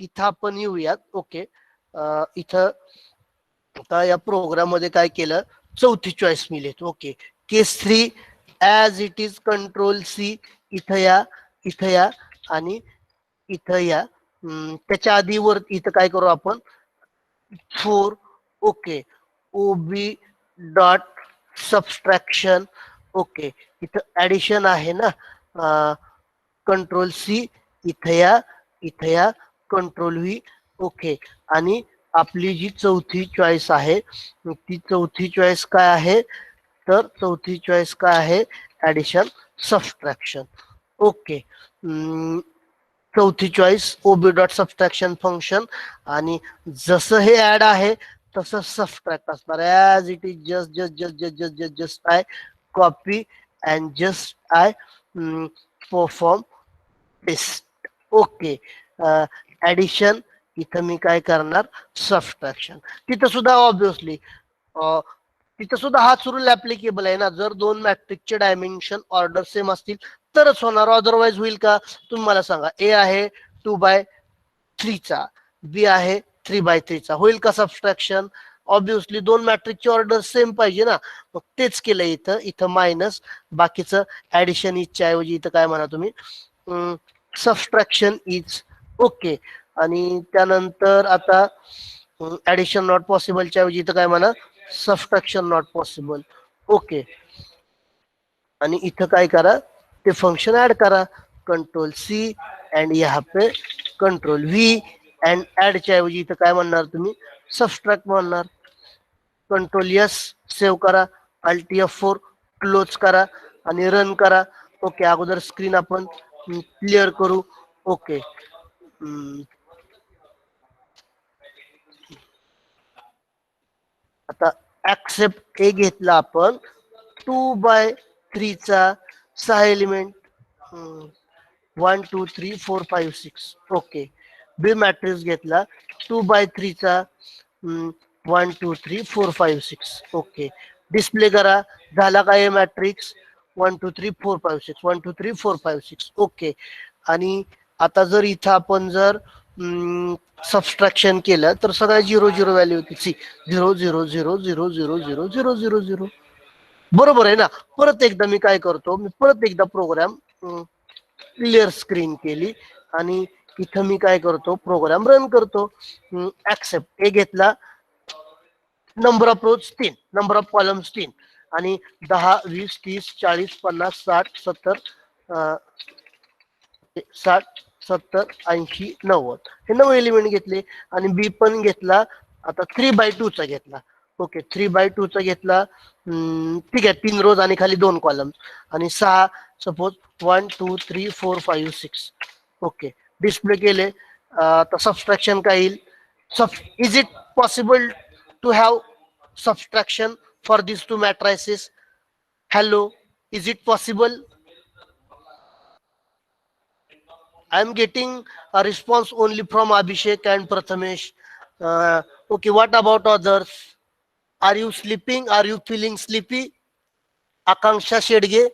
इथं आपण येऊयात. ओके, इथं आता या प्रोग्राम मध्ये काय केलं, चौथी चॉईस मी लिहितो. Okay, case 3 as it is, control C, इथं या, इथं या आणि इथं या. त्याच्या आधी वर इथं काय करू आपण, 4. ओके, ओबी डॉट सबस्ट्रॅक्शन. ओके, इथं ऍडिशन आहे ना, कंट्रोल सी, इथं या, इथं या, कंट्रोल व्ही. ओके, आणि आपली जी चौथी चॉईस आहे, ती चौथी चॉईस काय आहे, तर चौथी चॉईस काय आहे, ऍडिशन सबस्ट्रॅक्शन. ओके, चौथी चॉईस ओबी डॉट सबस्ट्रॅक्शन फंक्शन. आणि जसं हे ऍड आहे तसं सबस्ट्रॅक्ट असणार, as it is, just just just just just just just I copy and just I perform paste. Okay, addition, इथं मी काय करणार, सबस्ट्रॅक्शन. तिथं सुद्धा ऑब्विसली तिथं सुद्धा हाच रूल ऍप्लिकेबल आहे ना. जर दोन मॅट्रिक्सचे डायमेन्शन ऑर्डर सेम असतील तरच होणार, अदरवाईज होईल का, तुम्ही मला सांगा. ए आहे 2/3 चा, बी आहे 3/3 चा, होईल का सबस्ट्रॅक्शन? ऑब्विसली दोन मॅट्रिक्सची ऑर्डर सेम पाहिजे ना. मग तेच केलं इथं. इथं मायनस, बाकीचं ऍडिशन इजच्या ऐवजी इथं काय म्हणा तुम्ही, सबस्ट्रॅक्शन इज. ओके, आणि त्यानंतर आता ऍडिशन नॉट पॉसिबलच्या ऐवजी इथं काय म्हणा, सबस्ट्रॅक्शन नॉट पॉसिबल. ओके, आणि इथं काय करा, ते फंक्शन ऐड करा, कंट्रोल सी अँड यहाँ पे कंट्रोल व्ही. अँड ऍडच्या ऐवजी इथं काय म्हणणार तुम्ही, सबस्ट्रॅक्ट म्हणणार. कंट्रोल एस सेव्ह करा, अल्ट F4 क्लोज करा आणि रन करा. ओके, अगोदर स्क्रीन आपण क्लिअर करू. ओके, आता ऍक्सेप्ट ए घेतला आपण, 2/3 चा 6 एलिमेंट, 1 2 3 4 5 6. ओके, बी मॅट्रिक्स घेतला 2/3 चा, 1 2 3 4 5 6. ओके, डिस्प्ले करा, झाला का ए मॅट्रिक्स, 1 2 3 4 5 6, 1 2 3 4 5 6. ओके, आणि आता जर इथं आपण जर सबस्ट्रॅक्शन केलं तर सगळ्या 0 0 व्हॅल्यू होती. सी 0 0 0 0 0 0 0 0 0, बरोबर आहे ना. परत एकदा मी काय करतो, मी परत एकदा प्रोग्राम क्लिअर स्क्रीन केली आणि इथं मी काय करतो, प्रोग्राम रन करतो. ऍक्सेप्ट ए घेतला, number of rose 3, number of columns 3, आणि 10 20 30 40 50 60 70 60 70 80 90 हे 9 एलिमेंट घेतले. आणि बी पण घेतला, आता 3/2 चा घेतला. ओके, 3/2 चा घेतला, ठीक आहे, 3 रोज आणि खाली 2 कॉलम, आणि 6 सपोज 1 2 3 4 5 6. ओके, डिस्प्ले केले. आता सबस्ट्रॅक्शन काय येईल, is it possible to have subtraction for this two matrices? Hello, is it possible? I am getting a response only from Abhishek and Prathamesh. Okay, what about others? Are you sleeping? Are you feeling sleepy? Akanksha Shedge,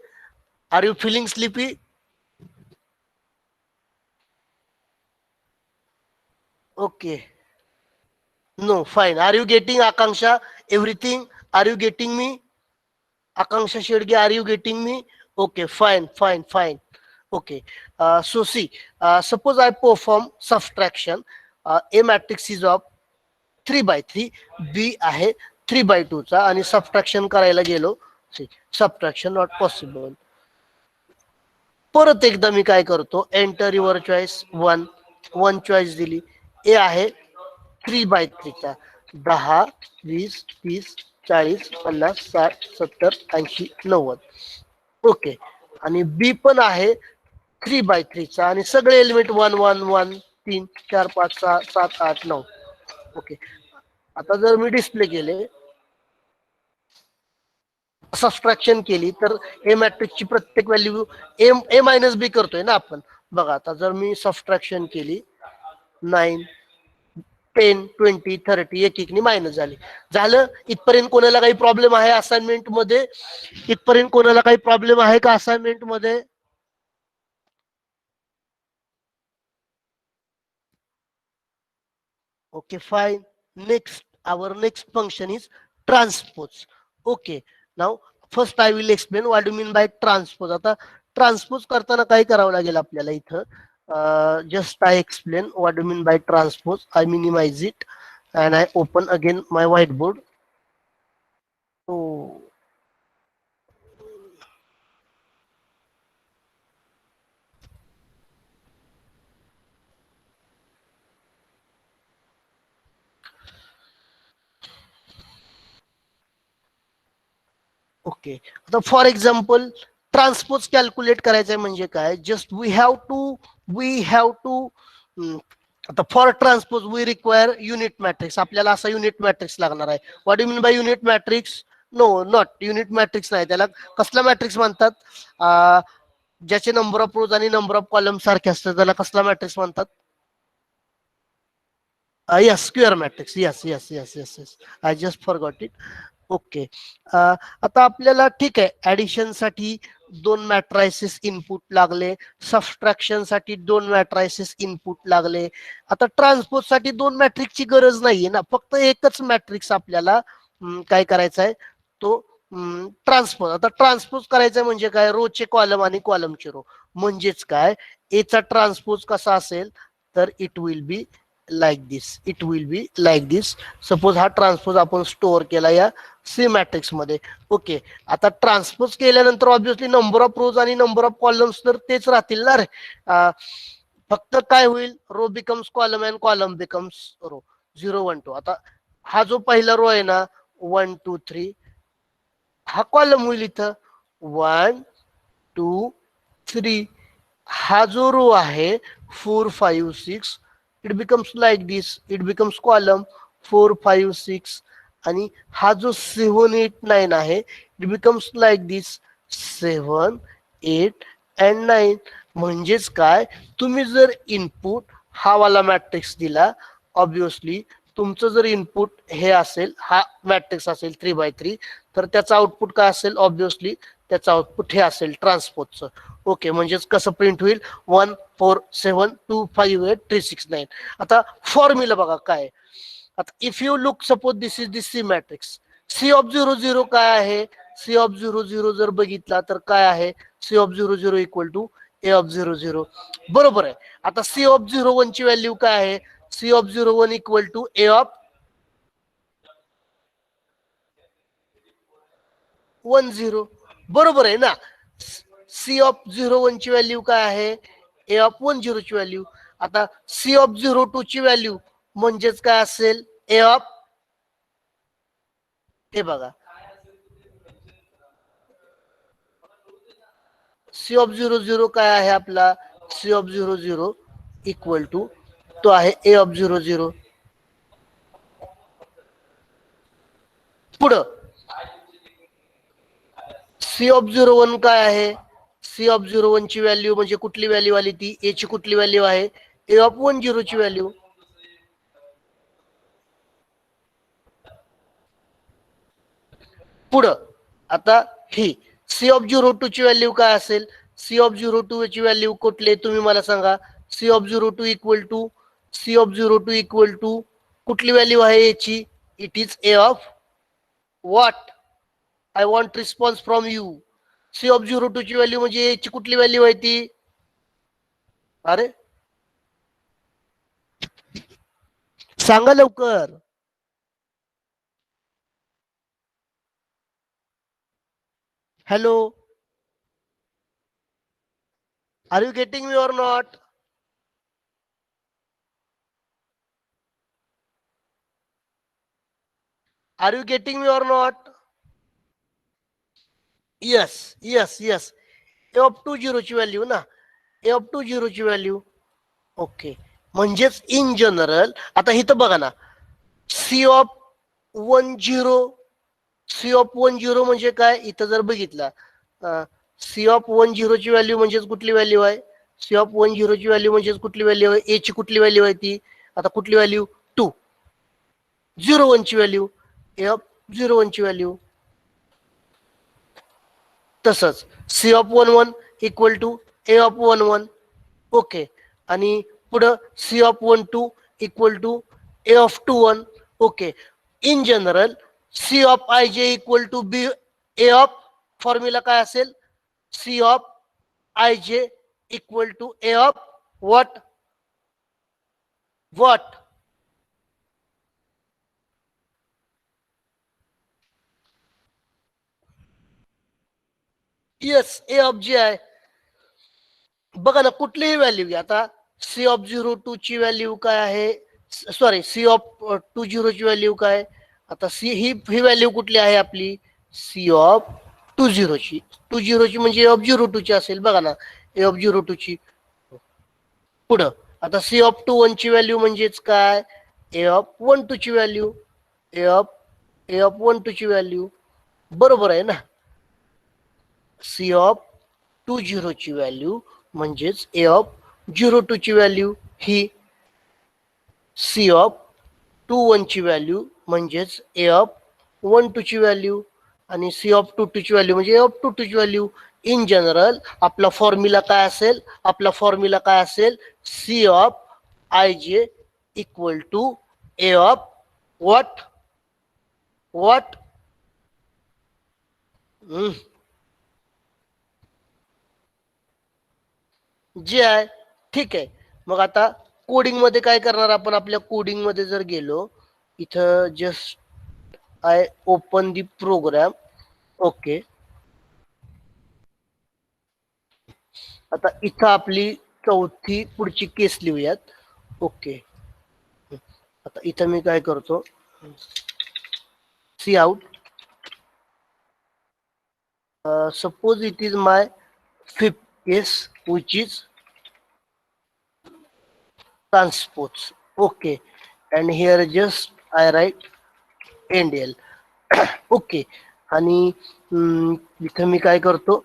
are you feeling sleepy? Okay. No, fine. Are you getting Akanksha? Everything? Are you getting me? Akanksha Shedge, are you getting me? Okay, fine, fine, fine. Okay. So see, suppose I perform subtraction. A matrix is of 3 by 3, B आहे 3 by 2 चा, आणि subtraction करायला गेलो, C subtraction not possible. परत एकदा मी काय करतो, enter your choice. One choice दिली. ए आहे 3 by 3 चा, 10, 20, 30, 40, 50, 60, 70, 80, 90. ओके. आणि बी पण आहे 3 by 3चा, आणि सगळे एलिमेंट 1 1 1 3 4 5 6 7 8 9. ओके. आता जर मी डिस्प्ले केले, सबट्रॅक्शन केली, तर ए मॅट्रिक्सची प्रत्येक व्हॅल्यू ए ए मायनस बी करतोय ना आपण. बघा आता जर मी सबट्रॅक्शन केली, 9 10 20 30 एक एकनी मायनस झालं. इथपर्यंत कोणाला काही प्रॉब्लेम आहे असाइनमेंट मध्ये? इथपर्यंत कोणाला काही प्रॉब्लेम आहे का असाइनमेंट मध्ये? Okay, fine. Next, our next function is transpose. Okay, now first I will explain what do you mean by transpose. आता transpose करताना काय करावं लागेल आपल्याला इथं? Just I explain what do you mean by transpose. I minimize it and I open again my whiteboard. So okay. आता for example transpose calculate करायचंय म्हणजे काय? जस्ट वी हॅव टू आता for transpose we require unit matrix. आपल्याला असा unit matrix लागणार आहे. What do mean by unit matrix? No, not unit matrix नाही. त्याला कसला मॅट्रिक्स म्हणतात? ज्याचे नंबर ऑफ रोज आणि नंबर ऑफ कॉलम सारखे असतात, त्याला कसला मॅट्रिक्स म्हणतात? Yes, square matrix. Yes yes yes yes yes, I just forgot it. Okay. आता आपल्याला ठीक आहे, ऍडिशन साठी 2 मॅट्रायसेस इनपुट लागले, सबट्रॅक्शन साठी 2 मॅट्रायसेस इनपुट लागले. आता ट्रान्सपोज साठी 2 मॅट्रिक्सची गरज नाहीये ना, फक्त एकच मॅट्रिक्स आपल्याला काय करायचा आहे, तो ट्रान्सपोज. आता ट्रान्सपोज करायचं म्हणजे काय? रोचे कॉलम आणि कॉलमचे रो. म्हणजेच काय, एचा ट्रान्सपोज कसा असेल, तर it will be like this. It will be like this. Suppose हा ट्रान्सपोज आपण स्टोअर केला या सी मॅट्रिक्स मध्ये. ओके. आता ट्रान्सपोज केल्यानंतर ऑब्व्हियसली नंबर ऑफ रोज आणि नंबर ऑफ कॉलम्स तर तेच राहतील ना रे. फक्त काय होईल, row becomes column and column becomes row. 0 1 2. आता हा जो पहिला रो आहे ना, 1 2 3, हा कॉलम होईल इथं 1 2 3. हा जो रो आहे 4 5 6, it becomes like this. It becomes column 4 5 6. आणि हा जो 7 8 9 आहे, it becomes like this 7 8 and 9. म्हणजेच काय, तुम्ही जर इनपुट हा वाला मॅट्रिक्स दिला, ऑब्विसली तुमचं जर इनपुट हे असेल, हा मॅट्रिक्स असेल 3 by 3, तर त्याचा आउटपुट काय असेल? ऑब्विसली त्याचं आउटपुट हे असेल ट्रान्सपोजचं. ओके. म्हणजेच कसं प्रिंट होईल? 1 4 7 2 5 8 3 6 9. आता फॉर्म्युला बघा काय. आता if you look, suppose this is this C matrix. C of 0 0 काय आहे? सी ऑफ 0 0 जर बघितला तर काय आहे? C of 0 0 equal to A of 0 0. बरोबर आहे. आता सी ऑफ 0 1 ची व्हॅल्यू काय आहे? C of 0 1 equal to A of 1 0. बरोबर आहे ना. सी ऑफ 0 1 ची व्हॅल्यू काय आहे? ए ऑफ 1 0 ची व्हॅल्यू. आता सी ऑफ 0 2 ची व्हॅल्यू म्हणजेच काय असेल? ए ऑफ, हे बघा, सी ऑफ 0 0 काय आहे आपला? सी ऑफ 0 0 इक्वल टू, तो आहे ए ऑफ 0 0. पुढं सी ऑफ 0 1 काय आहे? सी ऑफ 0 1 ची व्हॅल्यू म्हणजे कुठली व्हॅल्यू आली? ती ए ची कुठली व्हॅल्यू आहे? ए ऑफ 1 0 ची व्हॅल्यू. पुढं आता ही सी ऑफ 0 2 ची व्हॅल्यू काय असेल? सी ऑफ 0 2 ची व्हॅल्यू कुठली तुम्ही मला सांगा? C of 0 2 equal to, C of 0 2 equal to कुठली व्हॅल्यू आहे याची? It is A of what? I want response from you. C of 0 2 ची व्हॅल्यू म्हणजे याची कुठली व्हॅल्यू आहे ती? अरे सांगा लवकर. Hello, are you getting me or not? Are you getting me or not? Yes yes yes. A of two झिरोची व्हॅल्यू ना, ए ऑफ टू झिरोची व्हॅल्यू. ओके, म्हणजेच इन जनरल आता इथं बघा ना, सी ऑफ 10, सी ऑफ 10 म्हणजे काय? इथं जर बघितलं, सी ऑफ 10ची व्हॅल्यू म्हणजेच कुठली व्हॅल्यू आहे? सी ऑफ 10ची व्हॅल्यू म्हणजेच कुठली व्हॅल्यू आहे? ए ची कुठली व्हॅल्यू आहे ती? आता कुठली व्हॅल्यू? 2. 01ची व्हॅल्यू, ए ऑफ 01ची व्हॅल्यू. तसंच C of 11 equal to A of 11. Okay, आणि पुढं C of 12 equal to A of 21. Okay, in general C of I J equal to B A of, formula काय असेल? C of I J equal to A of what? What? Yes, A of J आहे. बघा ना, कुठलीही value घ्या. आता C of 02 ची value काय आहे? सॉरी, सी ऑफ 20 ची व्हॅल्यू काय? आता सी ही व्हॅल्यू कुठली आहे आपली? C of 20ची. 20ची म्हणजे ए ऑफ 02 ची असेल. बघा ना, ए ऑफ 02 ची. पुढं आता सी ऑफ 21 ची व्हॅल्यू म्हणजेच काय? ए ऑफ 12 ची व्हॅल्यू. ए ऑफ 12 ची व्हॅल्यू. बरोबर आहे ना? सी ऑफ 20 ची व्हॅल्यू म्हणजेच ए ऑफ 02 ची व्हॅल्यू ही. सी ऑफ 21 ची व्हॅल्यू म्हणजेच ए ऑफ 12 ची व्हॅल्यू. आणि सी ऑफ 22 ची व्हॅल्यू म्हणजे ए ऑफ 22 ची व्हॅल्यू. इन जनरल आपला फॉर्म्युला काय असेल? आपला फॉर्म्युला काय असेल? C of I J equal to A of what? What? J आहे. ठीक आहे, मग आता कोडिंग मध्ये काय करणार आपण? आपल्या कोडिंग मध्ये जर गेलो, इथं just I open the program. Okay, आता इथं आपली चौथी पुढची केस लिहूयात. ओके, आता इथं मी काय करतो, C out. Suppose it is my fifth case which is transpose. Okay, and here just I write NDL. Okay, आणि इथं मी काय करतो,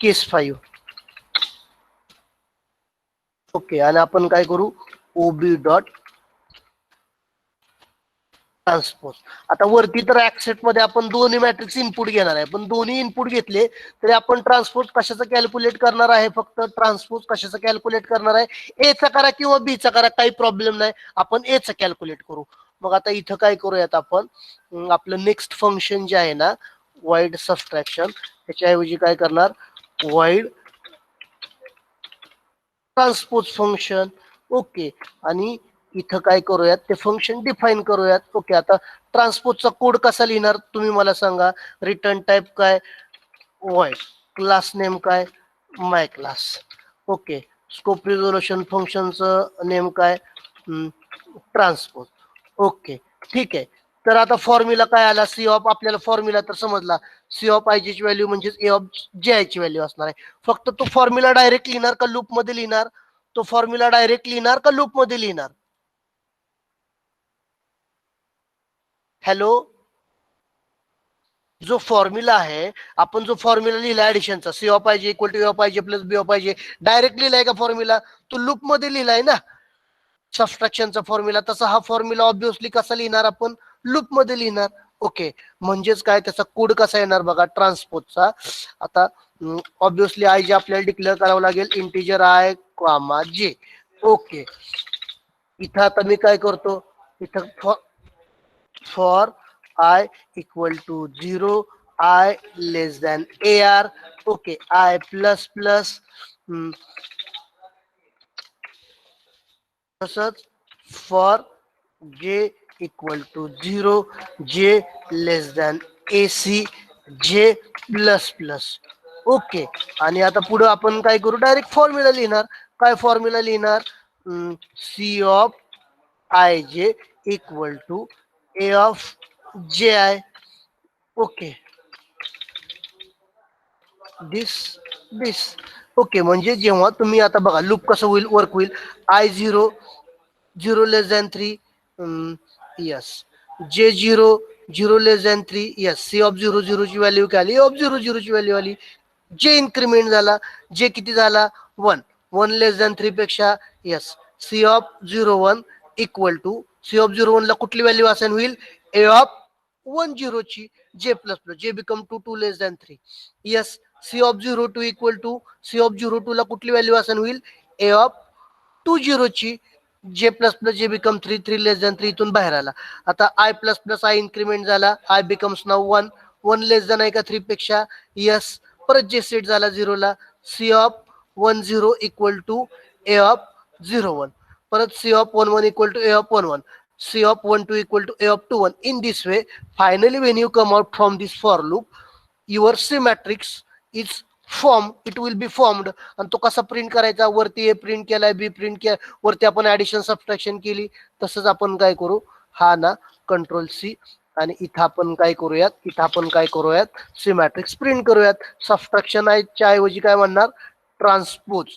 केस 5. ओके, आणि आपण काय करू, ओबी डॉट ट्रान्सपोज. आता वरती तर ऍक्सेप्ट मध्ये आपण दोन्ही मॅट्रिक्स इनपुट घेणार आहे, पण दोन्ही इनपुट घेतले तरी आपण ट्रान्सपोज कशाचं कॅल्क्युलेट करणार आहे? फक्त ट्रान्सपोज कशाचं कॅल्क्युलेट करणार आहे? ए चा करा किंवा बी चा करा, काही प्रॉब्लेम नाही, आपण ए चा कॅल्क्युलेट करू. मग आता इथं काय करूयात आपण, आपलं नेक्स्ट फंक्शन जे आहे ना, वाईड सबट्रॅक्शन, त्याच्याऐवजी काय करणार, वाईड ट्रान्सपोज फंक्शन. ओके, आणि इथं काय करूयात, ते फंक्शन डिफाईन करूयात. ओके, आता ट्रान्सपोजचा कोड कसा लिहिणार तुम्ही मला सांगा. रिटर्न टाईप काय? वाईड. क्लास नेम काय? My class. Okay, scope resolution फंक्शनचं नेम काय? ट्रान्सपोज. ओके, ठीक आहे. तर आता फॉर्म्युला काय आला? सी ऑफ, आपल्याला फॉर्म्युला तर समजला. सी ऑफ आय ची व्हॅल्यू म्हणजेच ए ऑफ जे आय ची व्हॅल्यू असणार आहे. फक्त तो फॉर्म्युला डायरेक्ट लिहिणार का लूप मध्ये लिहिणार? तो फॉर्म्युला डायरेक्ट लिहिणार का लूप मध्ये लिहिणार? हॅलो, जो फॉर्म्युला आहे, आपण जो फॉर्म्युला लिहिला ऍडिशनचा, C of I J equal two of I J plus B of I जे, डायरेक्ट लिहिलाय का फॉर्म्युला? तो लूप मध्ये लिहिलाय ना सबस्ट्रॅक्शनचा फॉर्म्युला. तसा हा फॉर्म्युला ऑब्विसली कसा लिहिणार आपण? लूप मध्ये लिहिणार. ओके, म्हणजेच काय, त्याचा कोड कसा येणार बघा ट्रान्सपोजचा. आता ऑब्विसली आय जे आपल्याला डिक्लेअर करावं लागेल, integer I comma J. Okay, इथं आता मी काय करतो, इथं for I equal to 0, I less than AR. Okay, I plus plus तसंच for J equal to 0, J less than AC, J plus plus. Okay. आणि आता पुढे आपण काय करू, डायरेक्ट फॉर्म्युला लिहिणार. काय फॉर्म्युला लिहिणार, C of I J equal to A of जे I. Okay, this this. Okay, म्हणजे जेव्हा तुम्ही आता बघा लूप कसं होईल, वर्क होईल. I0 0 less than 3, yes. J0 0 less than 3, yes. C of 0 0 ची व्हॅल्यू काय आली, ऑफ 0 0 ची व्हॅल्यू आली. जे इन्क्रीमेंट झाला, जे किती झाला, 1. 1 लेस दॅन 3 पेक्षा, yes. C of 01 equal to, C of 01 ला कुठली व्हॅल्यू असेल होईल, ए ऑफ 10 ची. J plus plus, J become 2 2 less than 3, yes. C of 02 equal to, C of 02 ला कुठली व्हॅल्यू असेल होईल, ए ऑफ 20 ची. J plus plus, J become 3 3 less than 3 इथून बाहेर आला. आता I plus plus I increment झाला, I becomes now 1. 1 less than आहे का 3 पेक्षा, यस. परत जे सेट झाला 0 ला, C of 10 equal to A of 01. परत C of 11 equal to A of 11. C of 12 equal to A of 21. In this way, finally when you come out from this for loop, your C matrix is form, it will be formed. आणि तो कसा print करायचा, वरती ए print केलाय, बी print केला, वरती आपण addition subtraction केली. तसंच आपण काय करू, हा ना कंट्रोल सी. आणि इथं आपण काय करूयात, इथं आपण काय करूयात, सी मॅट्रिक्स प्रिंट करूयात. सबट्रॅक्शन च्या ऐवजी काय म्हणणार, transpose.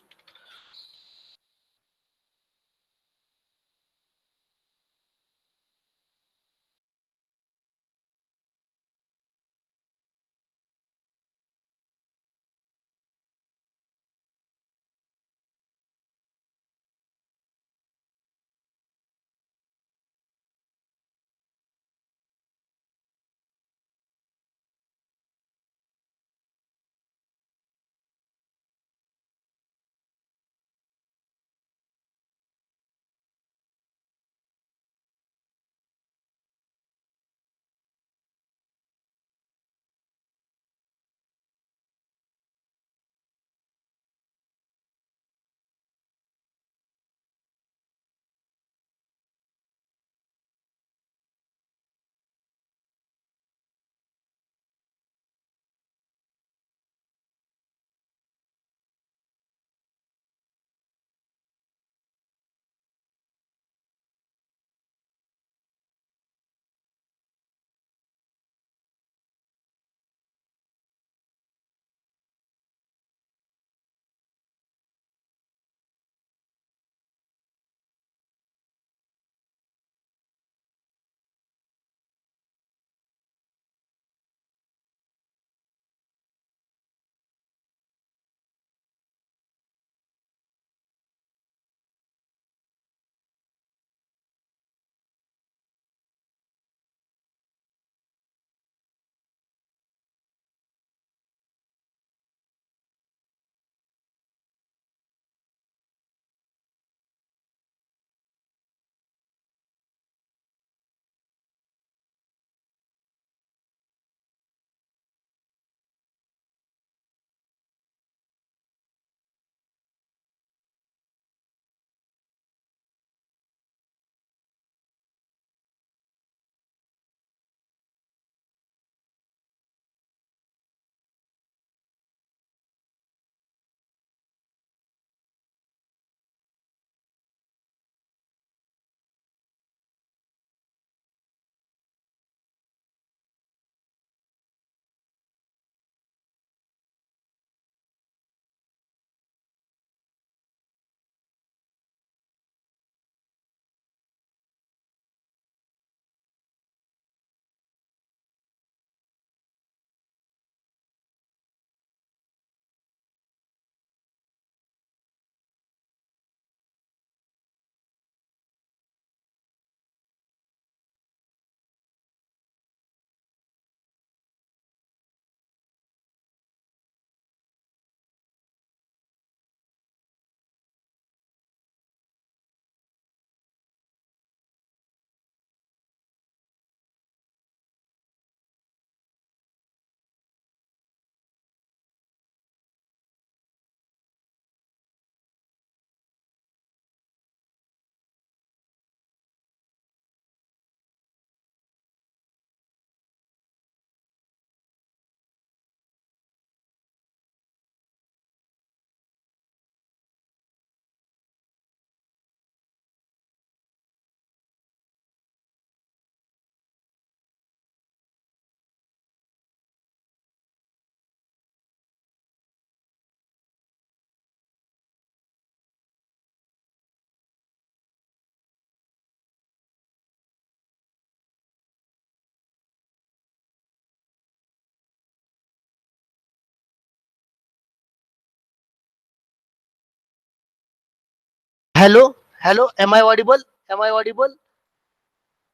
Hello hello, am I audible? Am I audible?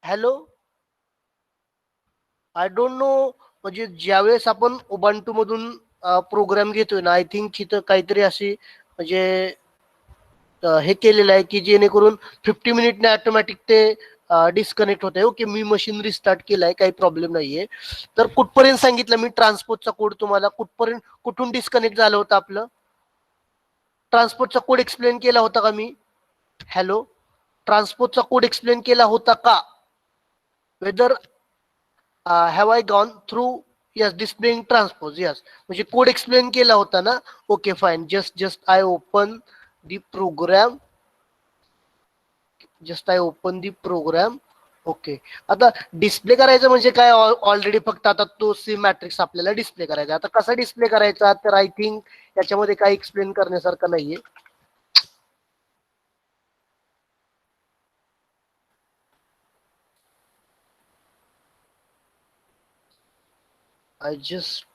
Hello, I don't know. म्हणजे ज्यावेळेस आपण उबंटू मधून प्रोग्राम घेतोय ना, आय थिंक तिथं काहीतरी अशी म्हणजे हे केलेलं आहे की जेणेकरून 50 मिनिटने ऑटोमॅटिक ते डिस्कनेक्ट होत आहे. ओके, मी मशीन रिस्टार्ट केलाय, काही प्रॉब्लेम नाहीये. तर कुठपर्यंत सांगितलं मी ट्रान्सपोर्टचा कोड तुम्हाला? कुठपर्यंत, कुठून डिस्कनेक्ट झालं होतं आपलं? ट्रान्सपोर्टचा कोड एक्सप्लेन केला होता का मी? हॅलो, ट्रान्सपोर्टचा कोड एक्सप्लेन केला होता का? Whether have I gone through? Yes, displaying transpose, yes. म्हणजे कोड एक्सप्लेन केला होता ना? Okay fine. Just I open the program. Just I open the program. Okay. आता डिस्प्ले करायचं म्हणजे काय? ऑलरेडी फक्त आता तो सी मॅट्रिक्स आपल्याला डिस्प्ले करायचा. आता कसा डिस्प्ले करायचा? तर आय थिंक याच्यामध्ये काय एक्सप्लेन करण्यासारखं नाहीये. I just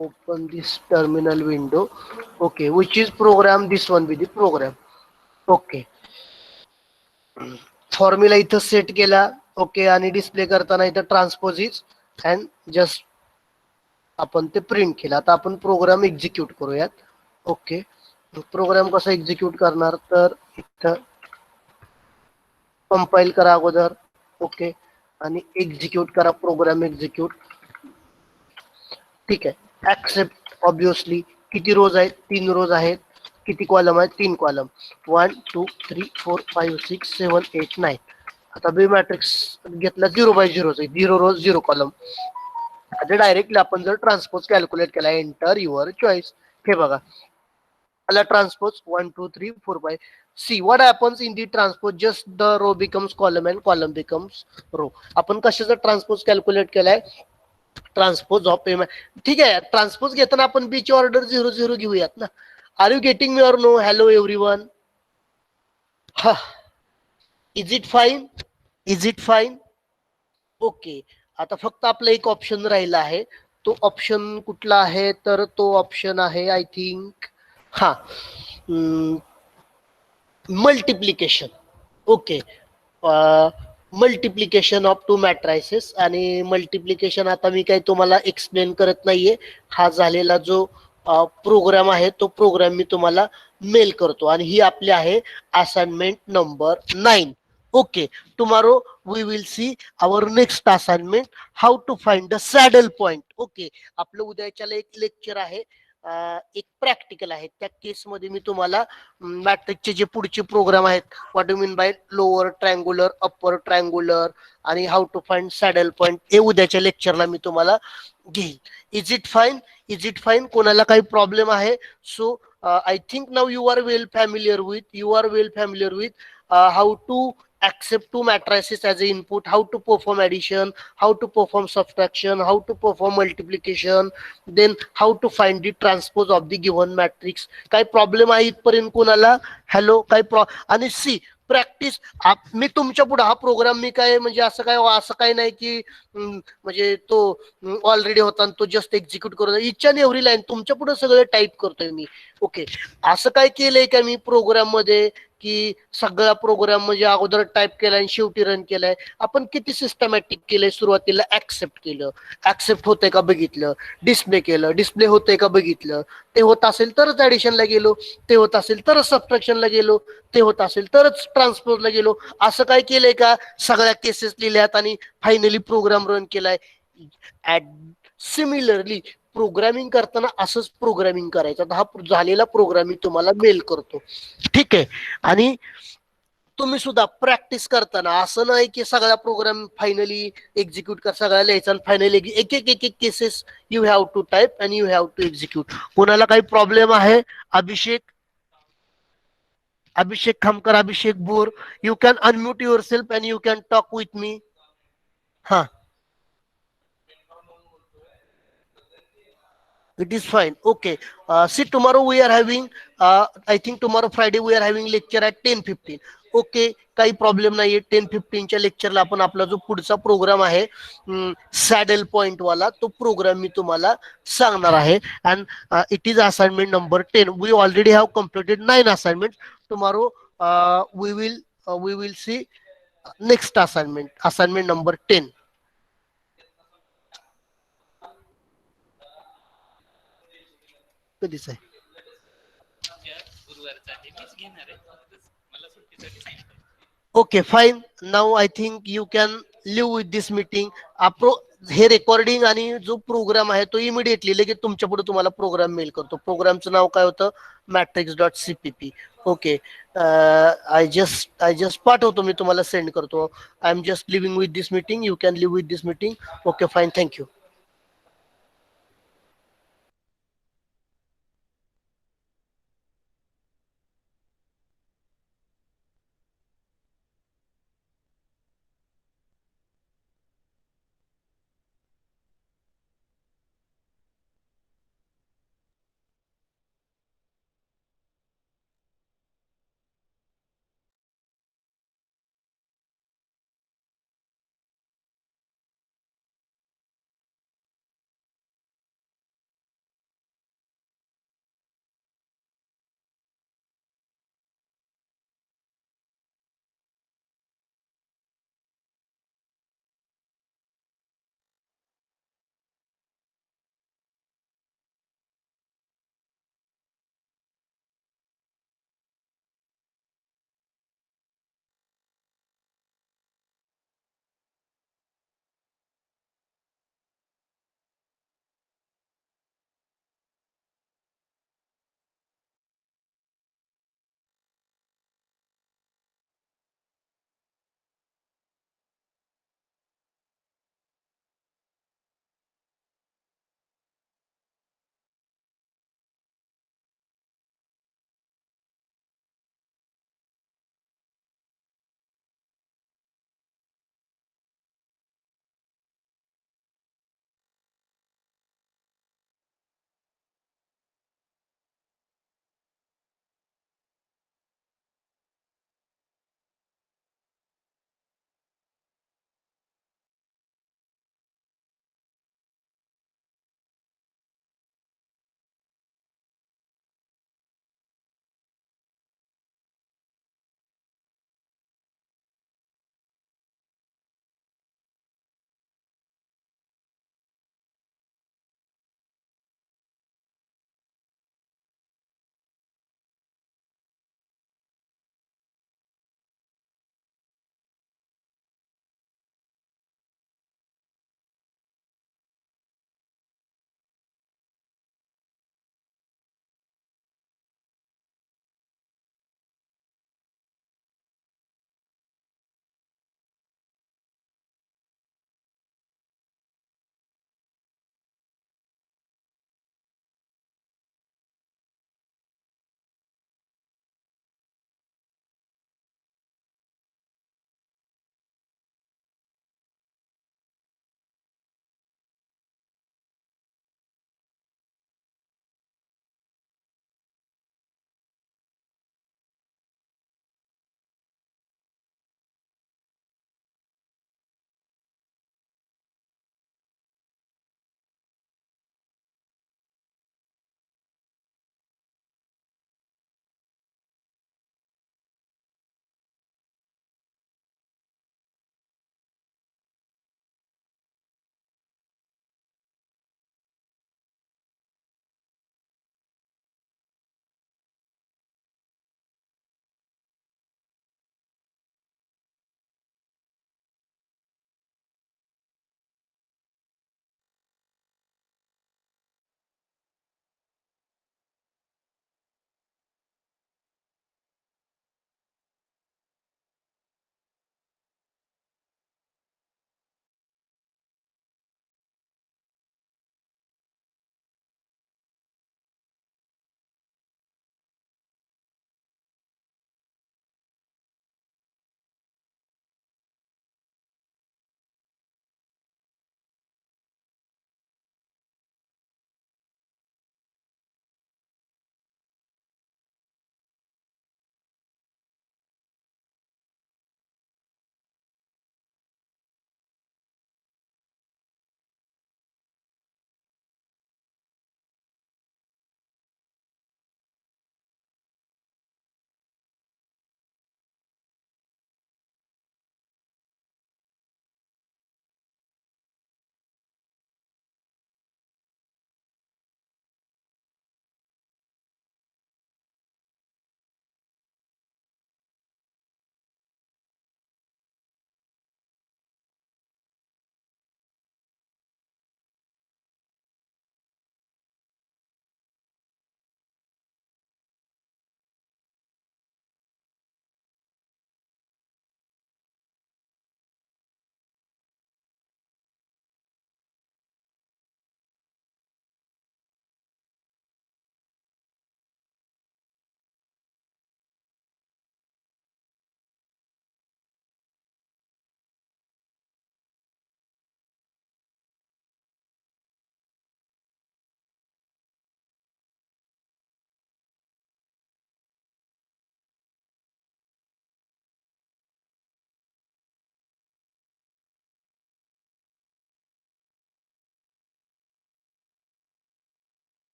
open this terminal window. Okay, which is program, this one with the program. Okay. Formula इथं सेट केला. ओके, आणि डिस्प्ले करताना इथं ट्रान्सपोज इज अँड जस्ट आपण ते प्रिंट केलं. आता आपण प्रोग्राम एक्झिक्यूट करूयात. ओके, प्रोग्राम कसा एक्झिक्यूट करणार? तर इथं कंपाईल करा अगोदर. ओके, आणि एक्झिक्यूट करा, प्रोग्राम एक्झिक्यूट. ठीक आहे. Accept obviously. किती रोज आहेत? 3 रोज आहेत. किती कॉलम आहेत? 3 कॉलम. 1 2 3 4 5 6 7 8 9. आता बी मॅट्रिक्स घेतला 0 बाय 0, 0 रोज 0 कॉलम. आता डायरेक्टली आपण जर ट्रान्सपोज कॅल्क्युलेट केला, एंटर युअर चॉईस. हे बघा, आला transpose 1 2 3 4 5. See what happens in the transpose? Just the row becomes column and column becomes row. आपण कशाचा ट्रान्सपोज कॅल्क्युलेट केलाय? Transpose of payment. ठीक आहे, ट्रान्सपोज घेताना आपण बीची ऑर्डर 0 0 घेऊयात ना. Are you getting me or no? Hello everyone. हा, is it fine? Is it fine? Okay. आता फक्त आपला एक ऑप्शन राहिला आहे. तो ऑप्शन कुठला आहे? तर तो ऑप्शन आहे आय थिंक, हा, multiplication. Okay, multiplication of 2 matrices. आणि मल्टिप्लिकेशन आता मी काही तुम्हाला एक्सप्लेन करत नाहीये. हा झालेला जो प्रोग्राम आहे तो प्रोग्राम मी तुम्हाला मेल करतो. आणि ही आपली आहे assignment number 9. Okay, tomorrow we will see our next assignment, how to find the saddle point. Okay, आपलं उद्याच्याला एक लेक्चर आहे, एक प्रॅक्टिकल आहे. त्या केसमध्ये मी तुम्हाला मॅट्रिकचे जे पुढचे प्रोग्राम आहेत, what do mean by lower triangular, upper triangular, आणि how to find saddle point, हे उद्याच्या लेक्चरला मी तुम्हाला घेईल. Is it fine? Is it fine? कोणाला काही प्रॉब्लेम आहे? So I think now you are well familiar with how to accept 2 matrices as an input, how to perform addition, how to perform subtraction, how to perform multiplication, then how to find the transpose of the given matrix. काय problem आहे इथपर्यंत कोणाला? Hello, काय आणि C practice. मी तुमच्या पुढे हा programme मी काय म्हणजे असं काय नाही की म्हणजे तो ऑलरेडी होता आणि तो जस्ट एक्झिक्यूट करतो. इच अँड एव्हरी लाईन तुमच्या पुढे सगळं टाईप करतोय मी. ओके, असं काय केलंय का मी प्रोग्राम मध्ये की सगळा प्रोग्राम म्हणजे अगोदर टाईप केलाय आणि शेवटी रन केलाय? आपण किती सिस्टमॅटिक केलंय? सुरुवातीला ऍक्सेप्ट केलं, ऍक्सेप्ट होतंय का बघितलं, डिस्प्ले केलं, डिस्प्ले होतंय का बघितलं, ते होत असेल तरच ऍडिशनला गेलो, ते होत असेल तरच सबट्रॅक्शनला गेलो, ते होत असेल तरच ट्रान्सपोजला गेलो. असं काय केलंय का? सगळ्या केसेस लिहिल्यात आणि फायनली प्रोग्राम रन केलाय. सिमिलरली प्रोग्रामिंग करताना असंच प्रोग्रामिंग करायचं. हा झालेला प्रोग्राम मी तुम्हाला मेल करतो. ठीक आहे. आणि तुम्ही सुद्धा प्रॅक्टिस करताना असं नाही की सगळा प्रोग्राम फायनली एक्झिक्यूट कर, सगळ्या लिहायचा आणि फायनली एक एक एक एक cases you have to type and you have to execute. कोणाला काही प्रॉब्लेम आहे? Abhishek Khamkar, Abhishek Bor, you can unmute yourself and you can talk with me. हा, it is fine. Okay. See, tomorrow we are having, I think tomorrow Friday we are having lecture at 10:15. Okay, काही problem नाहीये. 10:15च्या लेक्चरला आपण आपला जो पुढचा programme आहे saddle point वाला, तो प्रोग्राम मी तुम्हाला सांगणार आहे. And it is assignment number 10. We already have completed 9 assignment. Tomorrow we will see next assignment number 10. कधीच आहे? Okay, fine. Now I think you can live with this meeting. हे recording आणि जो प्रोग्राम आहे तो इमिडिएटली लगेच तुमच्या पुढे तुम्हाला प्रोग्राम मेल करतो. प्रोग्रामचं नाव काय होतं? matrix.cpp. ओके, आय जस्ट पाठवतो, मी तुम्हाला सेंड करतो. I am just leaving with this meeting. You can leave with this meeting. Okay, fine. Thank you.